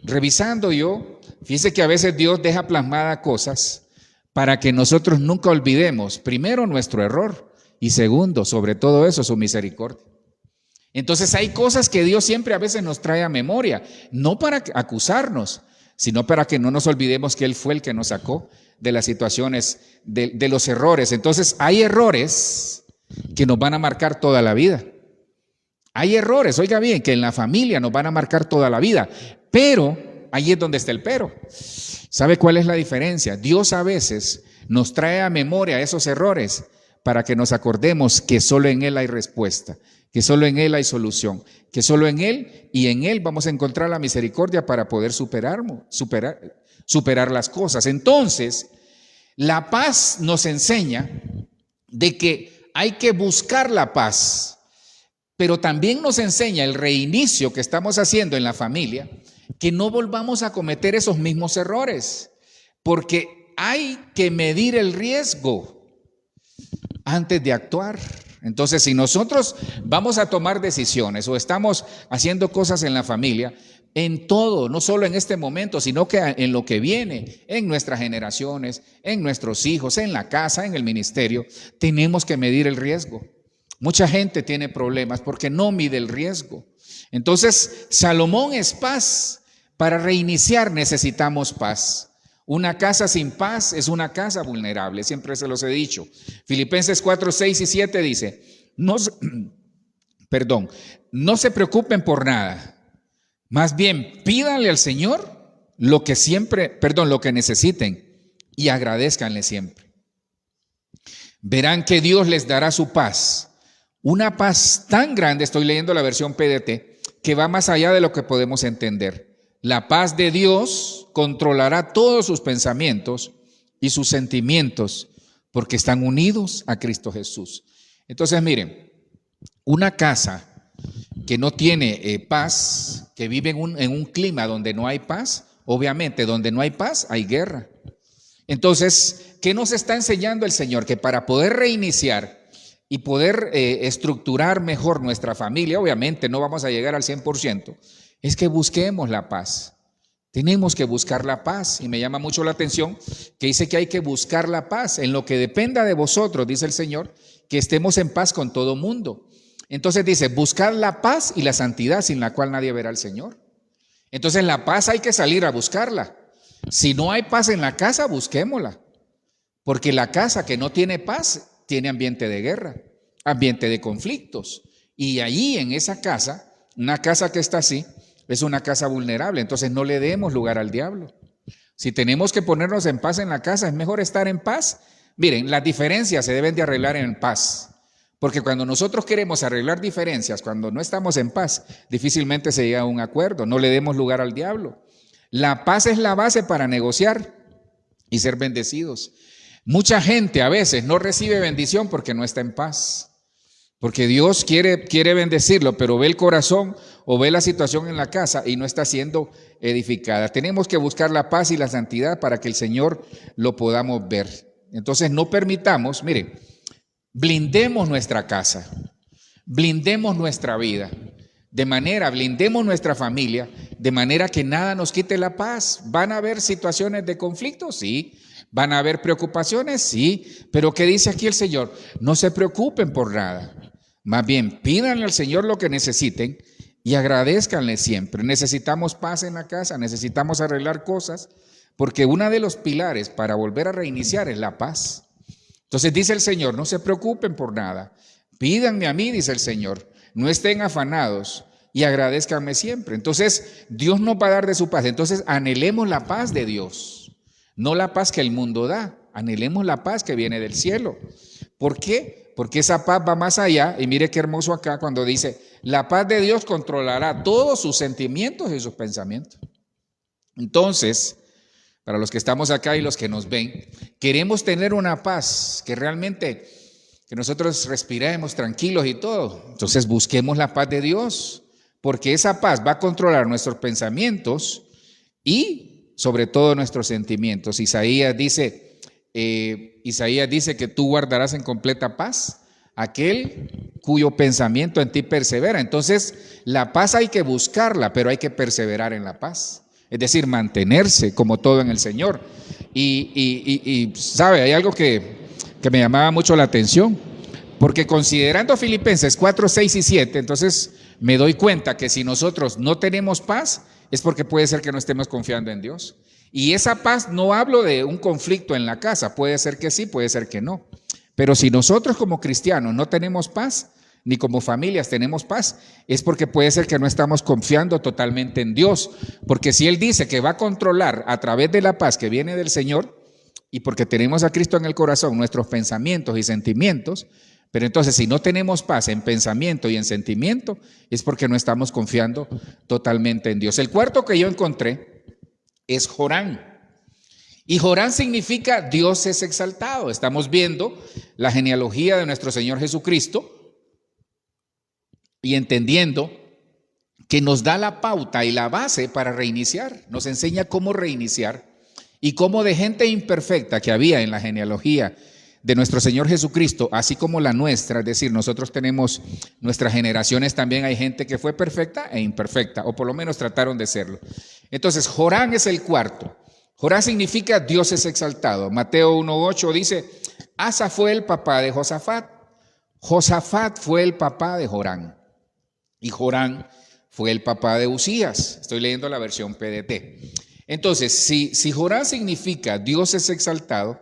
Speaker 2: revisando yo, fíjese que a veces Dios deja plasmadas cosas para que nosotros nunca olvidemos, primero, nuestro error, y segundo, sobre todo eso, su misericordia. Entonces hay cosas que Dios siempre a veces nos trae a memoria, no para acusarnos, sino para que no nos olvidemos que Él fue el que nos sacó de las situaciones, de los errores. Entonces hay errores que nos van a marcar toda la vida. Hay errores, oiga bien, que en la familia nos van a marcar toda la vida, pero ahí es donde está el pero. ¿Sabe cuál es la diferencia? Dios a veces nos trae a memoria esos errores para que nos acordemos que solo en Él hay respuesta, que solo en Él hay solución, que solo en Él y en Él vamos a encontrar la misericordia para poder superar las cosas. Entonces, la paz nos enseña de que hay que buscar la paz, pero también nos enseña el reinicio que estamos haciendo en la familia, que no volvamos a cometer esos mismos errores, porque hay que medir el riesgo antes de actuar. Entonces, si nosotros vamos a tomar decisiones o estamos haciendo cosas en la familia, en todo, no solo en este momento, sino que en lo que viene, en nuestras generaciones, en nuestros hijos, en la casa, en el ministerio, tenemos que medir el riesgo. Mucha gente tiene problemas porque no mide el riesgo. Entonces, Salomón es paz. Para reiniciar necesitamos paz. Una casa sin paz es una casa vulnerable, siempre se los he dicho. Filipenses 4, 6 y 7 dice, no se preocupen por nada. Más bien, pídanle al Señor lo que necesiten y agradézcanle siempre. Verán que Dios les dará su paz. Una paz tan grande, estoy leyendo la versión PDT, que va más allá de lo que podemos entender. La paz de Dios controlará todos sus pensamientos y sus sentimientos porque están unidos a Cristo Jesús. Entonces, miren, una casa que no tiene paz, que vive en un clima donde no hay paz, obviamente donde no hay paz hay guerra. Entonces, ¿qué nos está enseñando el Señor? Que para poder reiniciar y poder estructurar mejor nuestra familia, obviamente no vamos a llegar al 100%, es que busquemos la paz. Tenemos que buscar la paz. Y me llama mucho la atención que dice que hay que buscar la paz. En lo que dependa de vosotros, dice el Señor, que estemos en paz con todo mundo. Entonces dice, buscar la paz y la santidad sin la cual nadie verá al Señor. Entonces la paz hay que salir a buscarla. Si no hay paz en la casa, busquémosla. Porque la casa que no tiene paz tiene ambiente de guerra, ambiente de conflictos. Y allí en esa casa, una casa que está así, es una casa vulnerable. Entonces no le demos lugar al diablo. Si tenemos que ponernos en paz en la casa, es mejor estar en paz. Miren, las diferencias se deben de arreglar en paz. Porque cuando nosotros queremos arreglar diferencias, cuando no estamos en paz, difícilmente se llega a un acuerdo. No le demos lugar al diablo. La paz es la base para negociar y ser bendecidos. Mucha gente a veces no recibe bendición porque no está en paz. Porque Dios quiere bendecirlo, pero ve el corazón o ve la situación en la casa y no está siendo edificada. Tenemos que buscar la paz y la santidad para que el Señor lo podamos ver. Entonces no permitamos, miren, blindemos nuestra casa, blindemos nuestra vida, blindemos nuestra familia, de manera que nada nos quite la paz. ¿Van a haber situaciones de conflicto? Sí. ¿Van a haber preocupaciones? Sí. Pero ¿qué dice aquí el Señor? No se preocupen por nada. Más bien, pídanle al Señor lo que necesiten y agradézcanle siempre. Necesitamos paz en la casa, necesitamos arreglar cosas, porque uno de los pilares para volver a reiniciar es la paz. Entonces dice el Señor, no se preocupen por nada. Pídanme a mí, dice el Señor. No estén afanados y agradézcanme siempre. Entonces Dios nos va a dar de su paz. Entonces anhelemos la paz de Dios, no la paz que el mundo da. Anhelemos la paz que viene del cielo. ¿Por qué? Porque esa paz va más allá. Y mire qué hermoso acá cuando dice, la paz de Dios controlará todos sus sentimientos y sus pensamientos. Entonces, para los que estamos acá y los que nos ven, queremos tener una paz que realmente, que nosotros respiremos tranquilos y todo. Entonces busquemos la paz de Dios, porque esa paz va a controlar nuestros pensamientos y sobre todo nuestros sentimientos. Isaías dice que tú guardarás en completa paz aquel cuyo pensamiento en ti persevera. Entonces la paz hay que buscarla, pero hay que perseverar en la paz. Es decir, mantenerse como todo en el Señor. Y sabe, hay algo que me llamaba mucho la atención, porque considerando Filipenses 4, 6 y 7, entonces me doy cuenta que si nosotros no tenemos paz, es porque puede ser que no estemos confiando en Dios. Y esa paz, no hablo de un conflicto en la casa, puede ser que sí, puede ser que no. Pero si nosotros como cristianos no tenemos paz, ni como familias tenemos paz, es porque puede ser que no estamos confiando totalmente en Dios. Porque si Él dice que va a controlar a través de la paz que viene del Señor, y porque tenemos a Cristo en el corazón nuestros pensamientos y sentimientos, pero entonces si no tenemos paz en pensamiento y en sentimiento, es porque no estamos confiando totalmente en Dios. El cuarto que yo encontré es Jorán. Y Jorán significa Dios es exaltado. Estamos viendo la genealogía de nuestro Señor Jesucristo y entendiendo que nos da la pauta y la base para reiniciar. Nos enseña cómo reiniciar y cómo de gente imperfecta que había en la genealogía de nuestro Señor Jesucristo, así como la nuestra, es decir, nosotros tenemos nuestras generaciones, también hay gente que fue perfecta e imperfecta, o por lo menos trataron de serlo. Entonces, Jorán es el cuarto. Jorán significa Dios es exaltado. Mateo 1:8 dice, Asa fue el papá de Josafat. Josafat fue el papá de Jorán y Jorán fue el papá de Usías. Estoy leyendo la versión PDT. Entonces, si Jorán significa Dios es exaltado,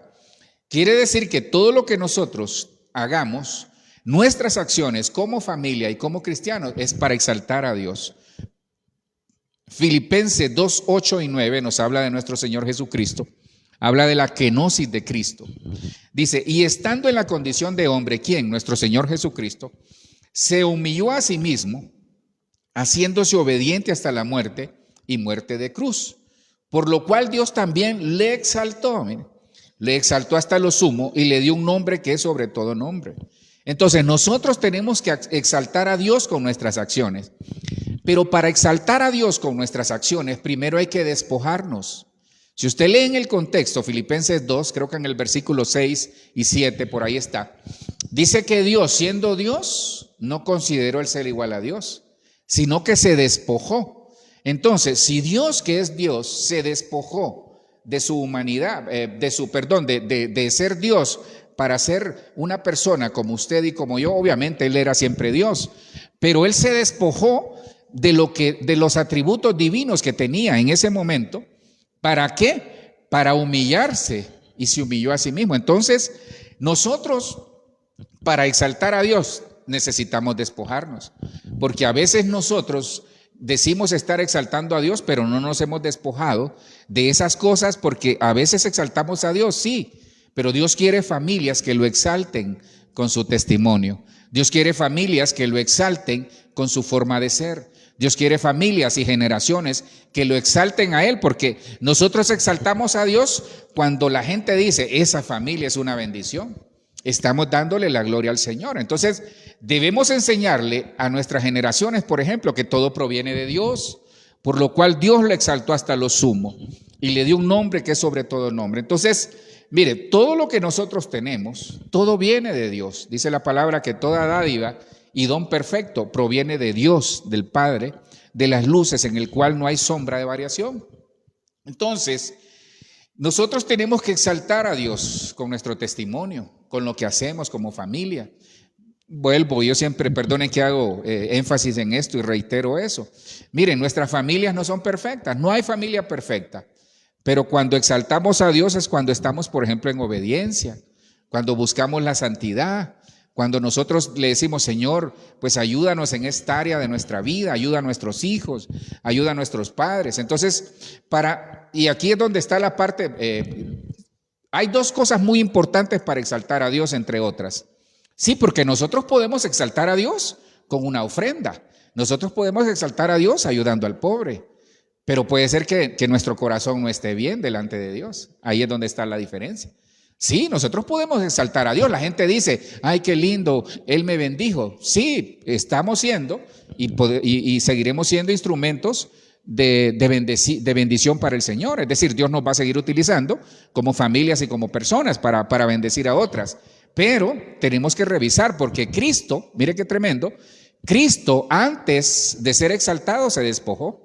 Speaker 2: quiere decir que todo lo que nosotros hagamos, nuestras acciones como familia y como cristianos, es para exaltar a Dios. Filipenses 2, 8 y 9 nos habla de nuestro Señor Jesucristo, habla de la kenosis de Cristo. Dice, y estando en la condición de hombre, ¿quién? Nuestro Señor Jesucristo, se humilló a sí mismo, haciéndose obediente hasta la muerte y muerte de cruz. Por lo cual Dios también le exaltó, mire, le exaltó hasta lo sumo y le dio un nombre que es sobre todo nombre. Entonces nosotros tenemos que exaltar a Dios con nuestras acciones. Pero para exaltar a Dios con nuestras acciones, primero hay que despojarnos. Si usted lee en el contexto, Filipenses 2, creo que en el versículo 6 y 7, por ahí está, dice que Dios, siendo Dios, no consideró el ser igual a Dios, sino que se despojó. Entonces, si Dios, que es Dios, se despojó de su humanidad, de ser Dios para ser una persona como usted y como yo, obviamente Él era siempre Dios, pero Él se despojó de los atributos divinos que tenía en ese momento. ¿Para qué? Para humillarse, y se humilló a sí mismo. Entonces, nosotros, para exaltar a Dios, necesitamos despojarnos, porque a veces nosotros decimos estar exaltando a Dios, pero no nos hemos despojado de esas cosas, porque a veces exaltamos a Dios, sí, pero Dios quiere familias que lo exalten con su testimonio. Dios quiere familias que lo exalten con su forma de ser. Dios quiere familias y generaciones que lo exalten a Él, porque nosotros exaltamos a Dios cuando la gente dice, esa familia es una bendición. Estamos dándole la gloria al Señor. Entonces, debemos enseñarle a nuestras generaciones, por ejemplo, que todo proviene de Dios, por lo cual Dios lo exaltó hasta lo sumo y le dio un nombre que es sobre todo nombre. Entonces, mire, todo lo que nosotros tenemos, todo viene de Dios. Dice la palabra que toda dádiva y don perfecto proviene de Dios, del Padre, de las luces, en el cual no hay sombra de variación. Entonces, nosotros tenemos que exaltar a Dios con nuestro testimonio, con lo que hacemos como familia. Vuelvo, yo siempre, perdonen que hago énfasis en esto y reitero eso. Miren, nuestras familias no son perfectas, no hay familia perfecta, pero cuando exaltamos a Dios es cuando estamos, por ejemplo, en obediencia, cuando buscamos la santidad, cuando nosotros le decimos, Señor, pues ayúdanos en esta área de nuestra vida, ayuda a nuestros hijos, ayuda a nuestros padres. Entonces, y aquí es donde está la parte, hay dos cosas muy importantes para exaltar a Dios, entre otras. Sí, porque nosotros podemos exaltar a Dios con una ofrenda, nosotros podemos exaltar a Dios ayudando al pobre, pero puede ser que nuestro corazón no esté bien delante de Dios. Ahí es donde está la diferencia. Sí, nosotros podemos exaltar a Dios. La gente dice, ay, qué lindo, Él me bendijo. Sí, estamos siendo y seguiremos siendo instrumentos de bendición para el Señor. Es decir, Dios nos va a seguir utilizando como familias y como personas para bendecir a otras. Pero tenemos que revisar, porque Cristo, mire qué tremendo, Cristo antes de ser exaltado se despojó.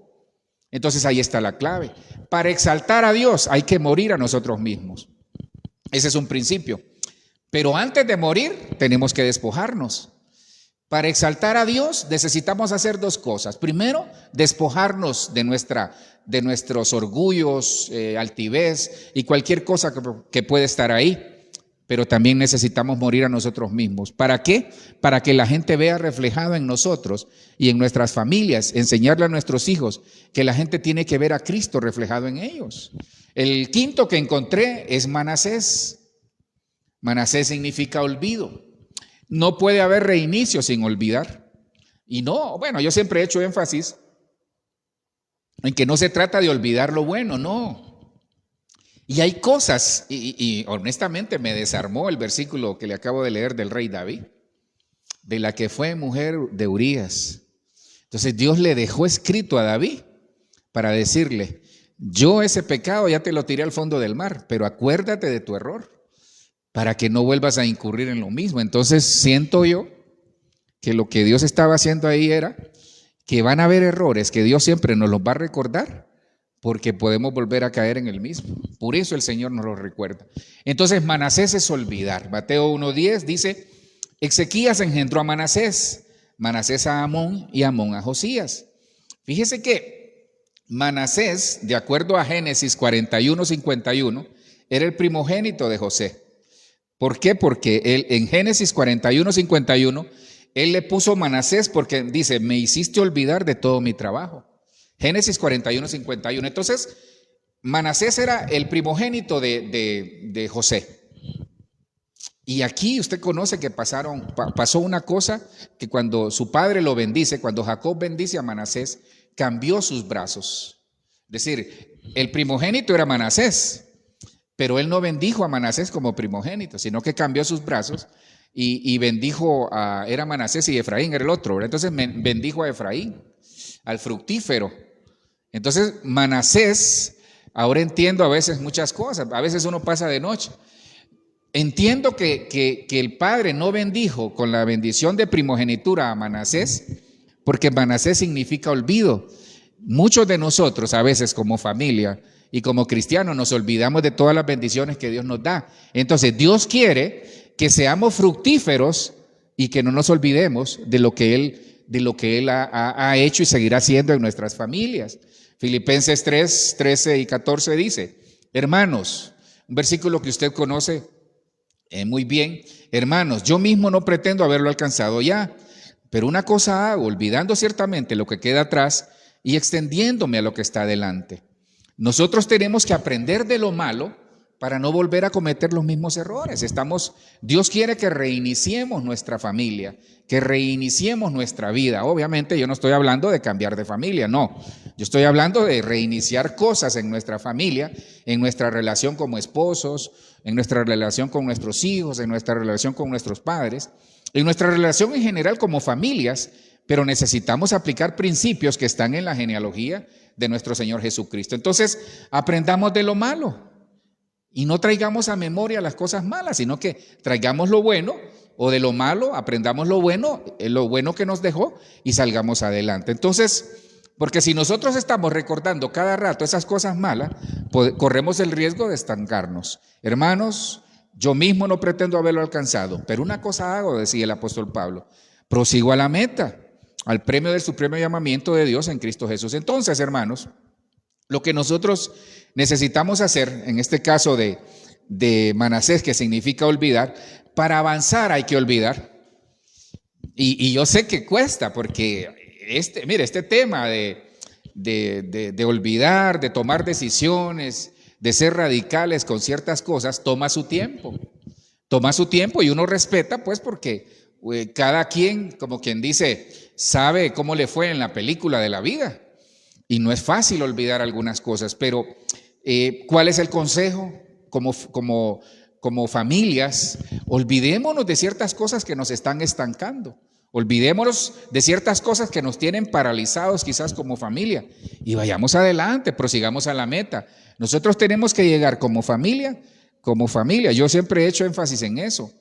Speaker 2: Entonces ahí está la clave. Para exaltar a Dios hay que morir a nosotros mismos. Ese es un principio. Pero antes de morir tenemos que despojarnos. Para exaltar a Dios necesitamos hacer dos cosas. Primero, despojarnos de nuestros orgullos, altivez y cualquier cosa que puede estar ahí. Pero también necesitamos morir a nosotros mismos. ¿Para qué? Para que la gente vea reflejado en nosotros y en nuestras familias, enseñarle a nuestros hijos que la gente tiene que ver a Cristo reflejado en ellos. El quinto que encontré es Manasés. Manasés significa olvido. No puede haber reinicio sin olvidar. Y no, bueno, yo siempre he hecho énfasis en que no se trata de olvidar lo bueno, no. Y hay cosas, y honestamente me desarmó el versículo que le acabo de leer del rey David, de la que fue mujer de Urías. Entonces Dios le dejó escrito a David para decirle, yo ese pecado ya te lo tiré al fondo del mar, pero acuérdate de tu error para que no vuelvas a incurrir en lo mismo. Entonces siento yo que lo que Dios estaba haciendo ahí era que van a haber errores que Dios siempre nos los va a recordar, porque podemos volver a caer en el mismo. Por eso el Señor nos lo recuerda. Entonces Manasés es olvidar. Mateo 1:10 dice, Ezequías engendró a Manasés, Manasés a Amón y Amón a Josías. Fíjese que Manasés, de acuerdo a Génesis 41:51, era el primogénito de José. ¿Por qué? Porque él, en Génesis 41:51, él le puso Manasés porque dice, me hiciste olvidar de todo mi trabajo. Génesis 41:51. Entonces, Manasés era el primogénito de José. Y aquí usted conoce que pasó una cosa que cuando su padre lo bendice, cuando Jacob bendice a Manasés, cambió sus brazos. Es decir, el primogénito era Manasés, pero él no bendijo a Manasés como primogénito, sino que cambió sus brazos y bendijo era Manasés y Efraín era el otro, ¿verdad? Entonces bendijo a Efraín, al fructífero. Entonces Manasés, ahora entiendo a veces muchas cosas, a veces uno pasa de noche. Entiendo que el padre no bendijo con la bendición de primogenitura a Manasés, porque Manasés significa olvido. Muchos de nosotros a veces como familia y como cristianos nos olvidamos de todas las bendiciones que Dios nos da. Entonces Dios quiere que seamos fructíferos y que no nos olvidemos de lo que Él ha hecho y seguirá haciendo en nuestras familias. Filipenses 3:13 y 14 dice, hermanos, un versículo que usted conoce muy bien, hermanos, yo mismo no pretendo haberlo alcanzado ya, pero una cosa hago, olvidando ciertamente lo que queda atrás y extendiéndome a lo que está adelante. Nosotros tenemos que aprender de lo malo para no volver a cometer los mismos errores. Dios quiere que reiniciemos nuestra familia, que reiniciemos nuestra vida. Obviamente yo no estoy hablando de cambiar de familia, no. Yo estoy hablando de reiniciar cosas en nuestra familia, en nuestra relación como esposos, en nuestra relación con nuestros hijos, en nuestra relación con nuestros padres, en nuestra relación en general como familias, pero necesitamos aplicar principios que están en la genealogía de nuestro Señor Jesucristo. Entonces, aprendamos de lo malo. Y no traigamos a memoria las cosas malas, sino que traigamos lo bueno, o de lo malo aprendamos lo bueno que nos dejó y salgamos adelante. Entonces, porque si nosotros estamos recordando cada rato esas cosas malas, corremos el riesgo de estancarnos. Hermanos, yo mismo no pretendo haberlo alcanzado, pero una cosa hago, decía el apóstol Pablo, prosigo a la meta, al premio del supremo llamamiento de Dios en Cristo Jesús. Entonces, hermanos, lo que nosotros necesitamos hacer, en este caso de Manasés, que significa olvidar, para avanzar hay que olvidar. Y yo sé que cuesta, porque este tema de olvidar, de tomar decisiones, de ser radicales con ciertas cosas, toma su tiempo. Toma su tiempo y uno respeta, pues, porque cada quien, como quien dice, sabe cómo le fue en la película de la vida. Y no es fácil olvidar algunas cosas, pero ¿cuál es el consejo? Como familias, olvidémonos de ciertas cosas que nos están estancando. Olvidémonos de ciertas cosas que nos tienen paralizados quizás como familia y vayamos adelante, prosigamos a la meta. Nosotros tenemos que llegar como familia. Yo siempre he hecho énfasis en eso.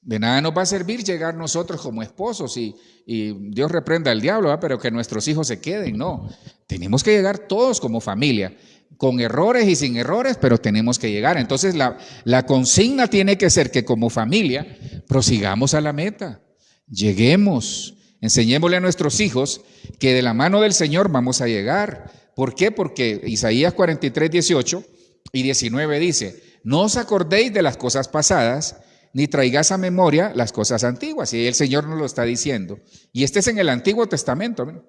Speaker 2: De nada nos va a servir llegar nosotros como esposos y Dios reprenda al diablo, ¿verdad? Pero que nuestros hijos se queden, no. Tenemos que llegar todos como familia, con errores y sin errores, pero tenemos que llegar. Entonces la consigna tiene que ser que como familia prosigamos a la meta, lleguemos, enseñémosle a nuestros hijos que de la mano del Señor vamos a llegar. ¿Por qué? Porque Isaías 43:18 y 19 dice, no os acordéis de las cosas pasadas, ni traigas a memoria las cosas antiguas. Y el Señor nos lo está diciendo. Y este es en el Antiguo Testamento. ¿Ven?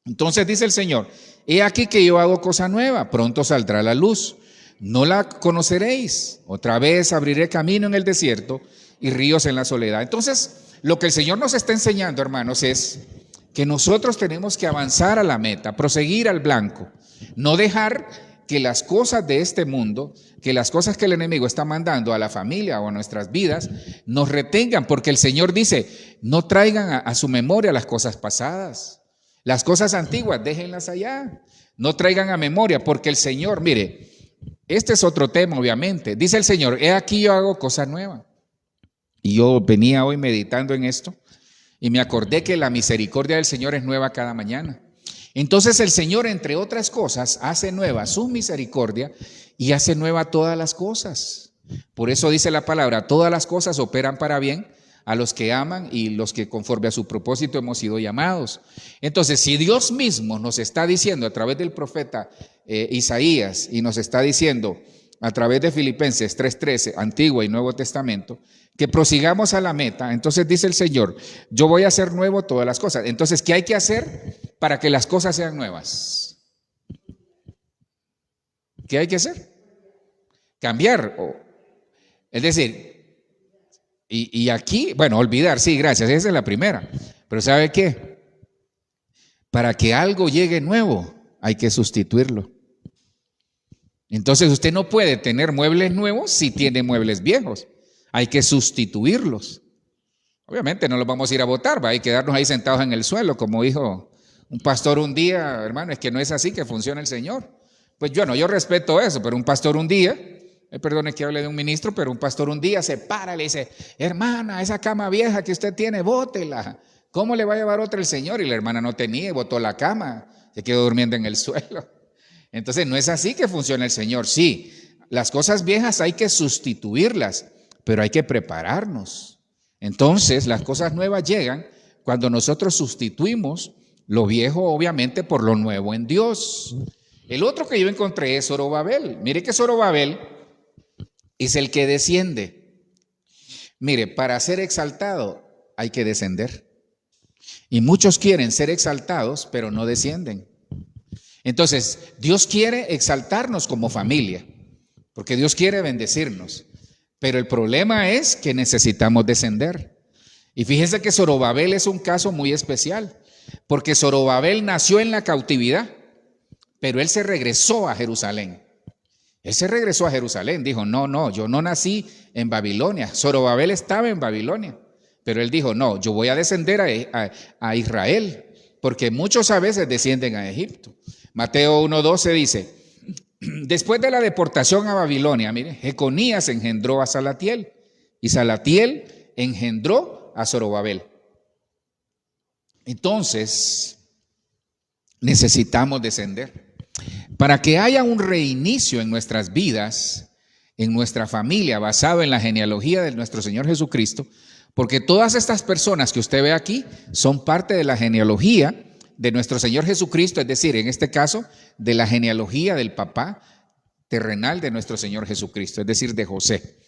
Speaker 2: Entonces dice el Señor, he aquí que yo hago cosa nueva, pronto saldrá la luz, no la conoceréis. Otra vez abriré camino en el desierto y ríos en la soledad. Entonces, lo que el Señor nos está enseñando, hermanos, es que nosotros tenemos que avanzar a la meta, proseguir al blanco, no dejar que las cosas de este mundo, que las cosas que el enemigo está mandando a la familia o a nuestras vidas, nos retengan, porque el Señor dice, no traigan a su memoria las cosas pasadas, las cosas antiguas, déjenlas allá, no traigan a memoria, porque el Señor, mire, este es otro tema obviamente, dice el Señor, he aquí yo hago cosa nueva. Y yo venía hoy meditando en esto y me acordé que la misericordia del Señor es nueva cada mañana. Entonces el Señor, entre otras cosas, hace nueva su misericordia y hace nueva todas las cosas. Por eso dice la palabra, todas las cosas operan para bien a los que aman y los que conforme a su propósito hemos sido llamados. Entonces, si Dios mismo nos está diciendo a través del profeta Isaías y nos está diciendo a través de Filipenses 3:13, Antiguo y Nuevo Testamento, que prosigamos a la meta, entonces dice el Señor, yo voy a hacer nuevo todas las cosas. Entonces, ¿qué hay que hacer para que las cosas sean nuevas? ¿Qué hay que hacer? Cambiar. Es decir, y aquí, bueno, olvidar, sí, gracias, esa es la primera. Pero ¿sabe qué? Para que algo llegue nuevo, hay que sustituirlo. Entonces usted no puede tener muebles nuevos si tiene muebles viejos. Hay que sustituirlos. Obviamente no los vamos a ir a botar, va a quedarnos ahí sentados en el suelo, como dijo un pastor un día, hermano, es que no es así que funciona el Señor. Pues yo respeto eso, pero un pastor un día, perdone que hable de un ministro, pero un pastor un día se para y le dice, hermana, esa cama vieja que usted tiene, bótela. ¿Cómo le va a llevar otra el Señor? Y la hermana no tenía y botó la cama, se quedó durmiendo en el suelo. Entonces no es así que funciona el Señor. Sí, las cosas viejas hay que sustituirlas, pero hay que prepararnos. Entonces las cosas nuevas llegan cuando nosotros sustituimos lo viejo, obviamente, por lo nuevo en Dios. El otro que yo encontré es Zorobabel. Mire que Zorobabel es el que desciende. Mire, para ser exaltado hay que descender. Y muchos quieren ser exaltados, pero no descienden. Entonces, Dios quiere exaltarnos como familia, porque Dios quiere bendecirnos. Pero el problema es que necesitamos descender. Y fíjense que Zorobabel es un caso muy especial, porque Zorobabel nació en la cautividad, pero él se regresó a Jerusalén. Él se regresó a Jerusalén, dijo, no, yo no nací en Babilonia. Zorobabel estaba en Babilonia, pero él dijo, no, yo voy a descender a Israel, porque muchos a veces descienden a Egipto. Mateo 1:12 dice, después de la deportación a Babilonia, mire, Jeconías engendró a Salatiel y Salatiel engendró a Zorobabel. Entonces, necesitamos descender. Para que haya un reinicio en nuestras vidas, en nuestra familia, basado en la genealogía de nuestro Señor Jesucristo, porque todas estas personas que usted ve aquí son parte de la genealogía de nuestro Señor Jesucristo, es decir, en este caso, de la genealogía del papá terrenal de nuestro Señor Jesucristo, es decir, de José.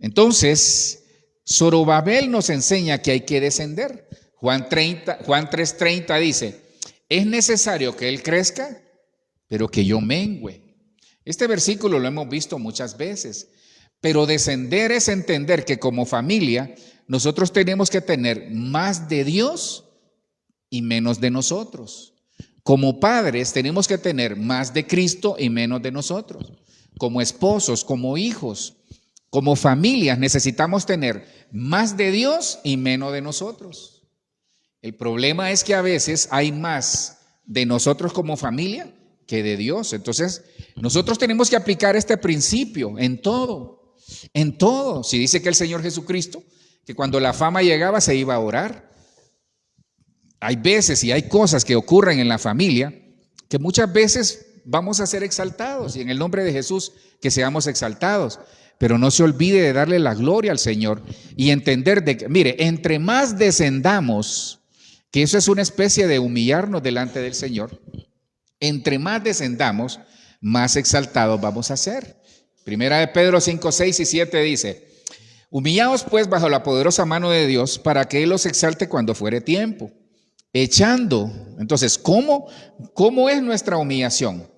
Speaker 2: Entonces, Zorobabel nos enseña que hay que descender. Juan 3:30 dice, es necesario que él crezca, pero que yo mengüe. Este versículo lo hemos visto muchas veces, pero descender es entender que como familia nosotros tenemos que tener más de Dios y menos de nosotros. Como padres tenemos que tener más de Cristo y menos de nosotros. Como esposos, como hijos, como familias necesitamos tener más de Dios y menos de nosotros. El problema es que a veces hay más de nosotros como familia que de Dios. Entonces, nosotros tenemos que aplicar este principio en todo, en todo. Si dice que el Señor Jesucristo, que cuando la fama llegaba se iba a orar. Hay veces y hay cosas que ocurren en la familia que muchas veces vamos a ser exaltados y en el nombre de Jesús que seamos exaltados. Pero no se olvide de darle la gloria al Señor y entender de que, mire, entre más descendamos, que eso es una especie de humillarnos delante del Señor, entre más descendamos, más exaltados vamos a ser. Primera de Pedro 5, 6 y 7 dice, humillaos pues bajo la poderosa mano de Dios para que Él los exalte cuando fuere tiempo. Echando, entonces, ¿cómo es nuestra humillación?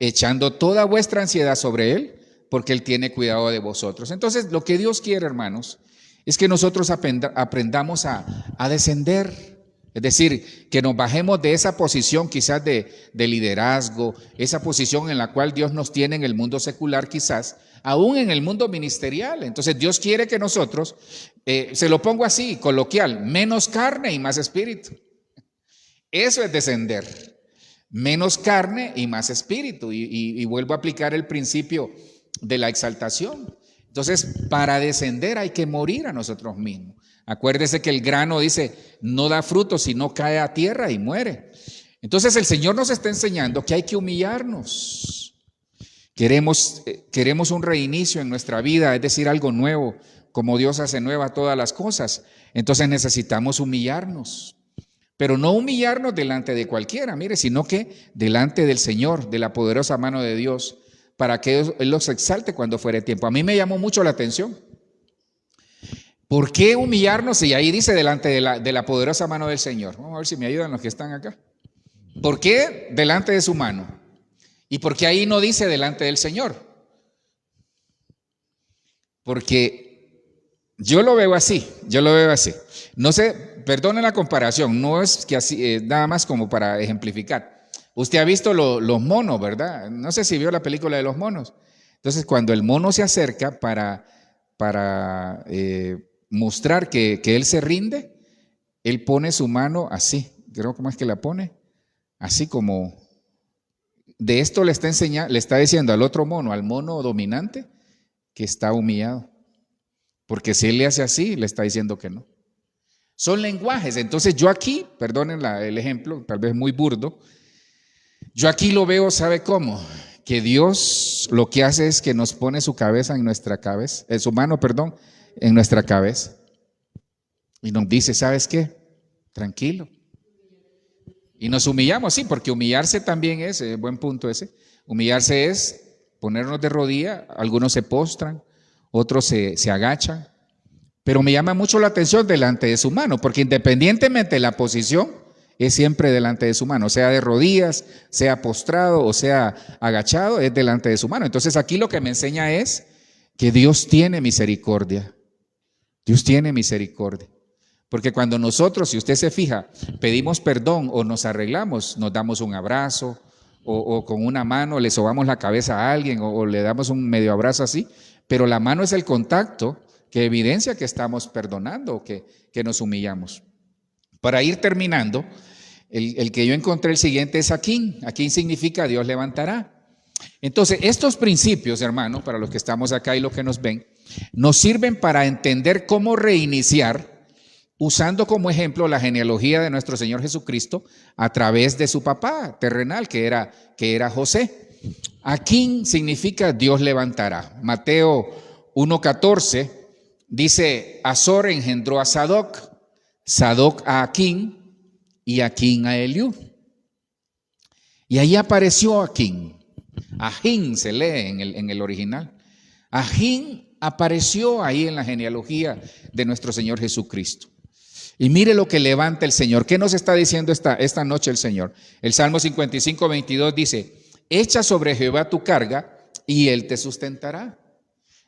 Speaker 2: Echando toda vuestra ansiedad sobre Él, porque Él tiene cuidado de vosotros. Entonces, lo que Dios quiere, hermanos, es que nosotros aprendamos a descender. Es decir, que nos bajemos de esa posición quizás de liderazgo, esa posición en la cual Dios nos tiene en el mundo secular quizás, aún en el mundo ministerial. Entonces Dios quiere que nosotros, se lo pongo así, coloquial, menos carne y más espíritu. Eso es descender, menos carne y más espíritu. Y vuelvo a aplicar el principio de la exaltación. Entonces, para descender hay que morir a nosotros mismos. Acuérdese que el grano dice, no da fruto si no cae a tierra y muere. Entonces el Señor nos está enseñando que hay que humillarnos. Queremos un reinicio en nuestra vida, es decir, algo nuevo, como Dios hace nueva todas las cosas. Entonces necesitamos humillarnos, pero no humillarnos delante de cualquiera, mire, sino que delante del Señor, de la poderosa mano de Dios, para que Él los exalte cuando fuere tiempo. A mí me llamó mucho la atención. ¿Por qué humillarnos? Y ahí dice delante de la poderosa mano del Señor. Vamos a ver si me ayudan los que están acá. ¿Por qué delante de su mano? ¿Y por qué ahí no dice delante del Señor? Porque yo lo veo así. No sé, perdonen la comparación, no es que así, nada más como para ejemplificar. Usted ha visto los monos, ¿verdad? No sé si vio la película de los monos. Entonces, cuando el mono se acerca para mostrar que él se rinde, él pone su mano así. Creo, ¿cómo es que la pone? Así como, de esto le está diciendo al otro mono, al mono dominante, que está humillado. Porque si él le hace así, le está diciendo que no. Son lenguajes. Entonces yo aquí, perdonen el ejemplo, tal vez muy burdo, yo aquí lo veo, ¿sabe cómo? Que Dios lo que hace es que nos pone su cabeza en nuestra cabeza, su mano, perdón, en nuestra cabeza. Y nos dice, ¿sabes qué? Tranquilo. Y nos humillamos, sí, porque humillarse también es, buen punto ese, humillarse es ponernos de rodilla, algunos se postran, otros se agachan, pero me llama mucho la atención delante de su mano, porque independientemente de la posición, es siempre delante de su mano, sea de rodillas, sea postrado o sea agachado, es delante de su mano. Entonces aquí lo que me enseña es que Dios tiene misericordia, Dios tiene misericordia. Porque cuando nosotros, si usted se fija, pedimos perdón o nos arreglamos, nos damos un abrazo o con una mano le sobamos la cabeza a alguien o le damos un medio abrazo así, pero la mano es el contacto que evidencia que estamos perdonando, que nos humillamos. Para ir terminando, el que yo encontré el siguiente es Aquín. Aquín significa Dios levantará. Entonces, estos principios, hermanos, para los que estamos acá y los que nos ven, nos sirven para entender cómo reiniciar, usando como ejemplo la genealogía de nuestro Señor Jesucristo a través de su papá terrenal, que era José. Aquín significa Dios levantará. Mateo 1:14 dice, Azor engendró a Sadoc, Sadoc a Aquín y Aquín a Eliú. Y ahí apareció Aquín. Ajín se lee en el original. Ajín apareció ahí en la genealogía de nuestro Señor Jesucristo. Y mire lo que levanta el Señor. ¿Qué nos está diciendo esta noche el Señor? El Salmo 55:22 dice, echa sobre Jehová tu carga y Él te sustentará.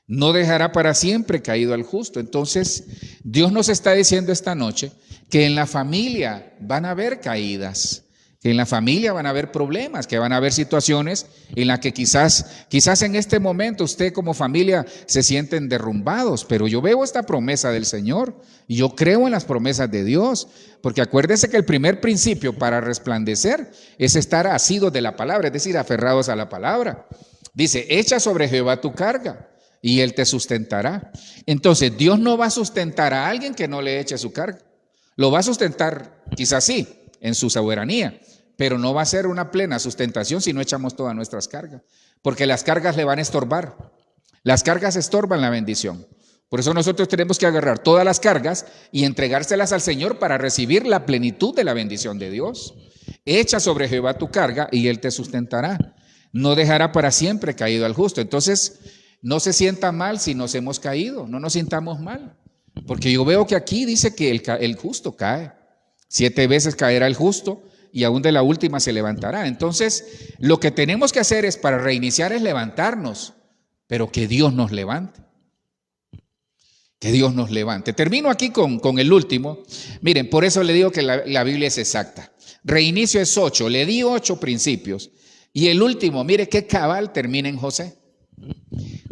Speaker 2: No dejará para siempre caído al justo. Entonces, Dios nos está diciendo esta noche que en la familia van a haber caídas, que en la familia van a haber problemas, que van a haber situaciones en las que quizás en este momento usted como familia se sienten derrumbados, pero yo veo esta promesa del Señor y yo creo en las promesas de Dios, porque acuérdense que el primer principio para resplandecer es estar asidos de la palabra, es decir, aferrados a la palabra. Dice, echa sobre Jehová tu carga y Él te sustentará. Entonces, Dios no va a sustentar a alguien que no le eche su carga. Lo va a sustentar, quizás sí, en su soberanía, pero no va a ser una plena sustentación si no echamos todas nuestras cargas, porque las cargas le van a estorbar. Las cargas estorban la bendición. Por eso nosotros tenemos que agarrar todas las cargas y entregárselas al Señor para recibir la plenitud de la bendición de Dios. Echa sobre Jehová tu carga y Él te sustentará. No dejará para siempre caído al justo. Entonces, no se sienta mal si nos hemos caído, no nos sintamos mal. Porque yo veo que aquí dice que el justo cae. 7 veces caerá el justo y aún de la última se levantará. Entonces, lo que tenemos que hacer es para reiniciar es levantarnos, pero que Dios nos levante. Que Dios nos levante. Termino aquí con el último. Miren, por eso le digo que la Biblia es exacta. Reinicio es 8, le di 8 principios. Y el último, mire qué cabal termina en José.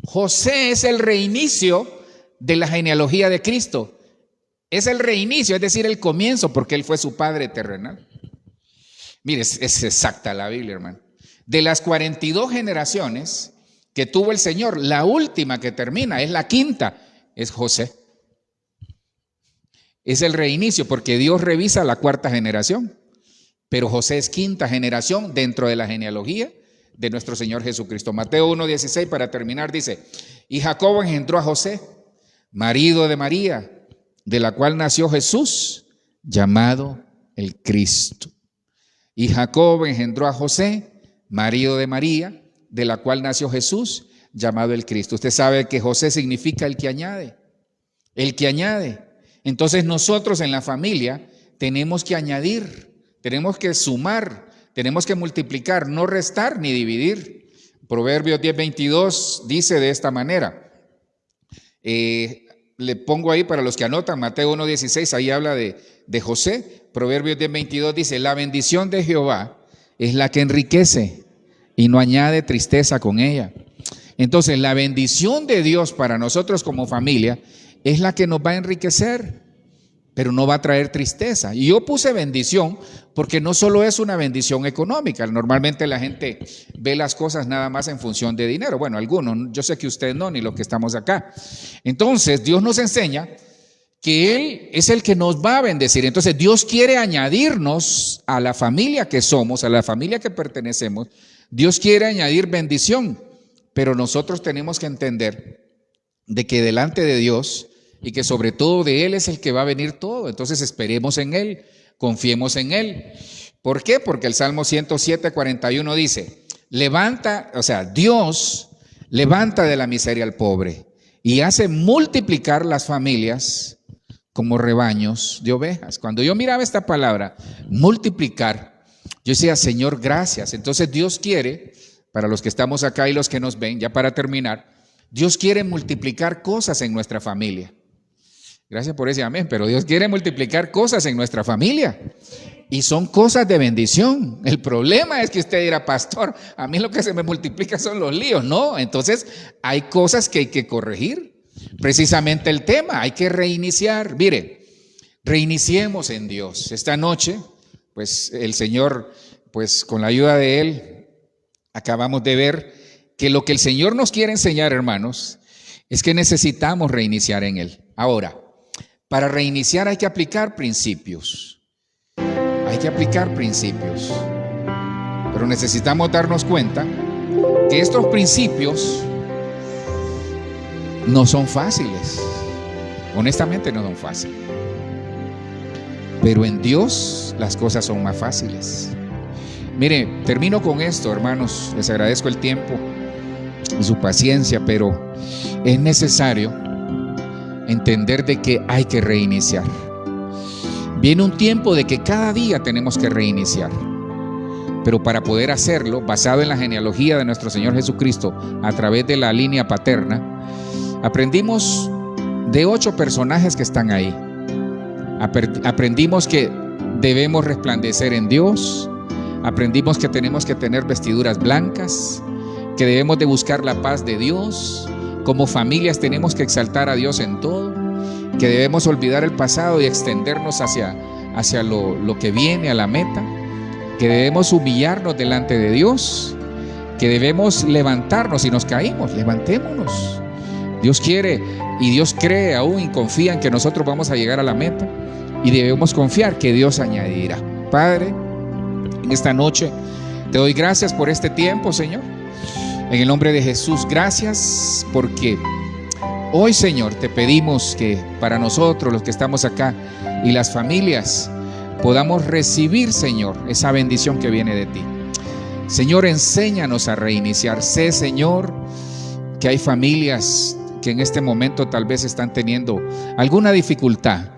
Speaker 2: José es el reinicio de la genealogía de Cristo. Es el reinicio, es decir, el comienzo, porque Él fue su padre terrenal. Mire, es exacta la Biblia, hermano. De las 42 generaciones que tuvo el Señor, la última que termina, es la quinta, es José. Es el reinicio, porque Dios revisa la 4ª generación, pero José es 5ª generación dentro de la genealogía de nuestro Señor Jesucristo. Mateo 1:16 para terminar dice, y Jacob engendró a José, marido de María, de la cual nació Jesús, llamado el Cristo. Y Jacob engendró a José, marido de María, de la cual nació Jesús, llamado el Cristo. Usted sabe que José significa el que añade, el que añade. Entonces nosotros en la familia tenemos que añadir, tenemos que sumar, tenemos que multiplicar, no restar ni dividir. Proverbios 10:22 dice de esta manera. Le pongo ahí para los que anotan, Mateo 1:16, ahí habla de José. Proverbios 10:22 dice: la bendición de Jehová es la que enriquece y no añade tristeza con ella. Entonces la bendición de Dios para nosotros como familia es la que nos va a enriquecer, pero no va a traer tristeza. Y yo puse bendición porque no solo es una bendición económica. Normalmente la gente ve las cosas nada más en función de dinero. Bueno, algunos, yo sé que ustedes no, ni los que estamos acá. Entonces Dios nos enseña que Él es el que nos va a bendecir. Entonces Dios quiere añadirnos a la familia que somos, a la familia que pertenecemos. Dios quiere añadir bendición, pero nosotros tenemos que entender de que delante de Dios y que sobre todo de Él es el que va a venir todo. Entonces esperemos en Él, confiemos en Él. ¿Por qué? Porque el Salmo 107:41 dice: levanta, o sea, Dios levanta de la miseria al pobre y hace multiplicar las familias como rebaños de ovejas. Cuando yo miraba esta palabra, multiplicar, yo decía: Señor, gracias. Entonces Dios quiere, para los que estamos acá y los que nos ven, ya para terminar, Dios quiere multiplicar cosas en nuestra familia. Gracias por ese amén, pero Dios quiere multiplicar cosas en nuestra familia y son cosas de bendición. El problema es que usted dirá: pastor, a mí lo que se me multiplica son los líos. No, entonces hay cosas que hay que corregir. Precisamente el tema, hay que reiniciar. Mire, reiniciemos en Dios. Esta noche, pues el Señor, pues con la ayuda de Él, acabamos de ver que lo que el Señor nos quiere enseñar, hermanos, es que necesitamos reiniciar en Él. Ahora, para reiniciar hay que aplicar principios. Hay que aplicar principios. Pero necesitamos darnos cuenta que estos principios no son fáciles. Honestamente no son fáciles. Pero en Dios las cosas son más fáciles. Mire, termino con esto, hermanos. Les agradezco el tiempo y su paciencia, pero es necesario entender de que hay que reiniciar. Viene un tiempo de que cada día tenemos que reiniciar, pero para poder hacerlo, basado en la genealogía de nuestro Señor Jesucristo a través de la línea paterna, aprendimos de 8 personajes que están ahí. Aprendimos que debemos resplandecer en Dios, aprendimos que tenemos que tener vestiduras blancas, que debemos de buscar la paz de Dios. Como familias tenemos que exaltar a Dios en todo, que debemos olvidar el pasado y extendernos hacia lo que viene, a la meta, que debemos humillarnos delante de Dios, que debemos levantarnos. Si nos caímos, levantémonos. Dios quiere y Dios cree aún y confía en que nosotros vamos a llegar a la meta, y debemos confiar que Dios añadirá. Padre, en esta noche te doy gracias por este tiempo, Señor. En el nombre de Jesús, gracias porque hoy, Señor, te pedimos que para nosotros, los que estamos acá y las familias, podamos recibir, Señor, esa bendición que viene de ti. Señor, enséñanos a reiniciar. Sé, Señor, que hay familias que en este momento tal vez están teniendo alguna dificultad.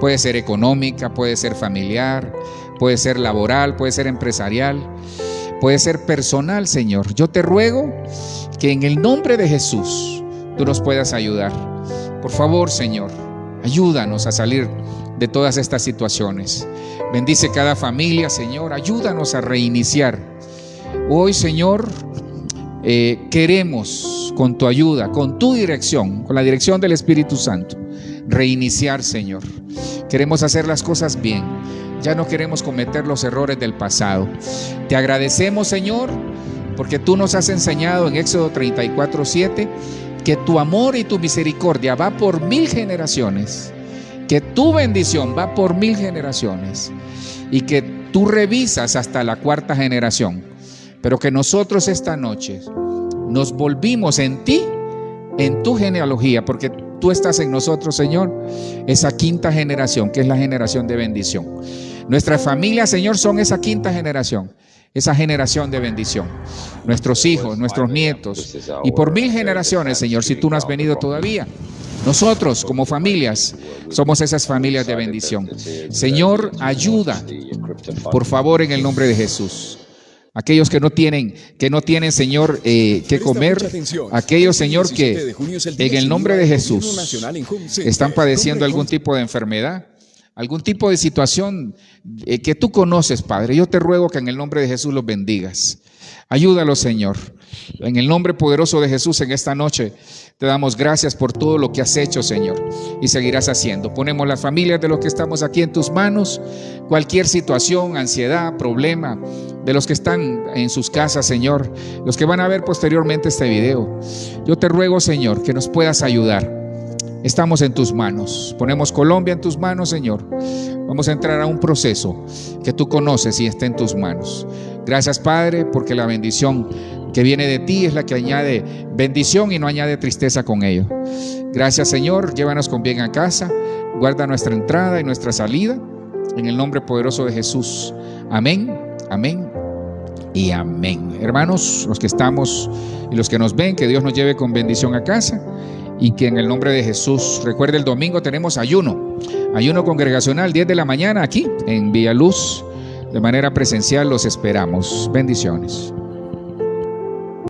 Speaker 2: Puede ser económica, puede ser familiar, puede ser laboral, puede ser empresarial, puede ser personal, Señor. Yo te ruego que en el nombre de Jesús tú nos puedas ayudar. Por favor, Señor, ayúdanos a salir de todas estas situaciones. Bendice cada familia, Señor. Ayúdanos a reiniciar. Hoy, Señor, queremos con tu ayuda, con tu dirección, con la dirección del Espíritu Santo, reiniciar, Señor. Queremos hacer las cosas bien. Ya no queremos cometer los errores del pasado. Te agradecemos, Señor, porque tú nos has enseñado en Éxodo 34:7 que tu amor y tu misericordia va por 1000 generaciones, que tu bendición va por 1000 generaciones y que tú revisas hasta la 4ª generación. Pero que nosotros esta noche nos volvimos en ti, en tu genealogía, porque tú estás en nosotros, Señor, esa quinta generación, que es la generación de bendición. Nuestras familias, Señor, son esa quinta generación, esa generación de bendición. Nuestros hijos, nuestros nietos, y por 1000 generaciones, Señor, si tú no has venido todavía. Nosotros, como familias, somos esas familias de bendición. Señor, ayuda, por favor, en el nombre de Jesús. Aquellos que no tienen, Señor, que comer. Aquellos, Señor, que en el nombre de Jesús están padeciendo algún tipo de enfermedad, algún tipo de situación que tú conoces, Padre. Yo te ruego que en el nombre de Jesús los bendigas. Ayúdalos, Señor. En el nombre poderoso de Jesús, en esta noche te damos gracias por todo lo que has hecho, Señor, y seguirás haciendo. Ponemos las familias de los que estamos aquí en tus manos. Cualquier situación, ansiedad, problema, de los que están en sus casas, Señor, los que van a ver posteriormente este video, yo te ruego, Señor, que nos puedas ayudar. Estamos en tus manos. Ponemos Colombia en tus manos, Señor. Vamos a entrar a un proceso que tú conoces y está en tus manos. Gracias, Padre, porque la bendición que viene de ti es la que añade bendición y no añade tristeza con ello. Gracias, Señor. Llévanos con bien a casa. Guarda nuestra entrada y nuestra salida. En el nombre poderoso de Jesús. Amén, amén y amén. Hermanos, los que estamos y los que nos ven, que Dios nos lleve con bendición a casa. Y que en el nombre de Jesús, recuerde, el domingo tenemos ayuno congregacional, 10 de la mañana aquí en Villaluz, de manera presencial. Los esperamos. Bendiciones.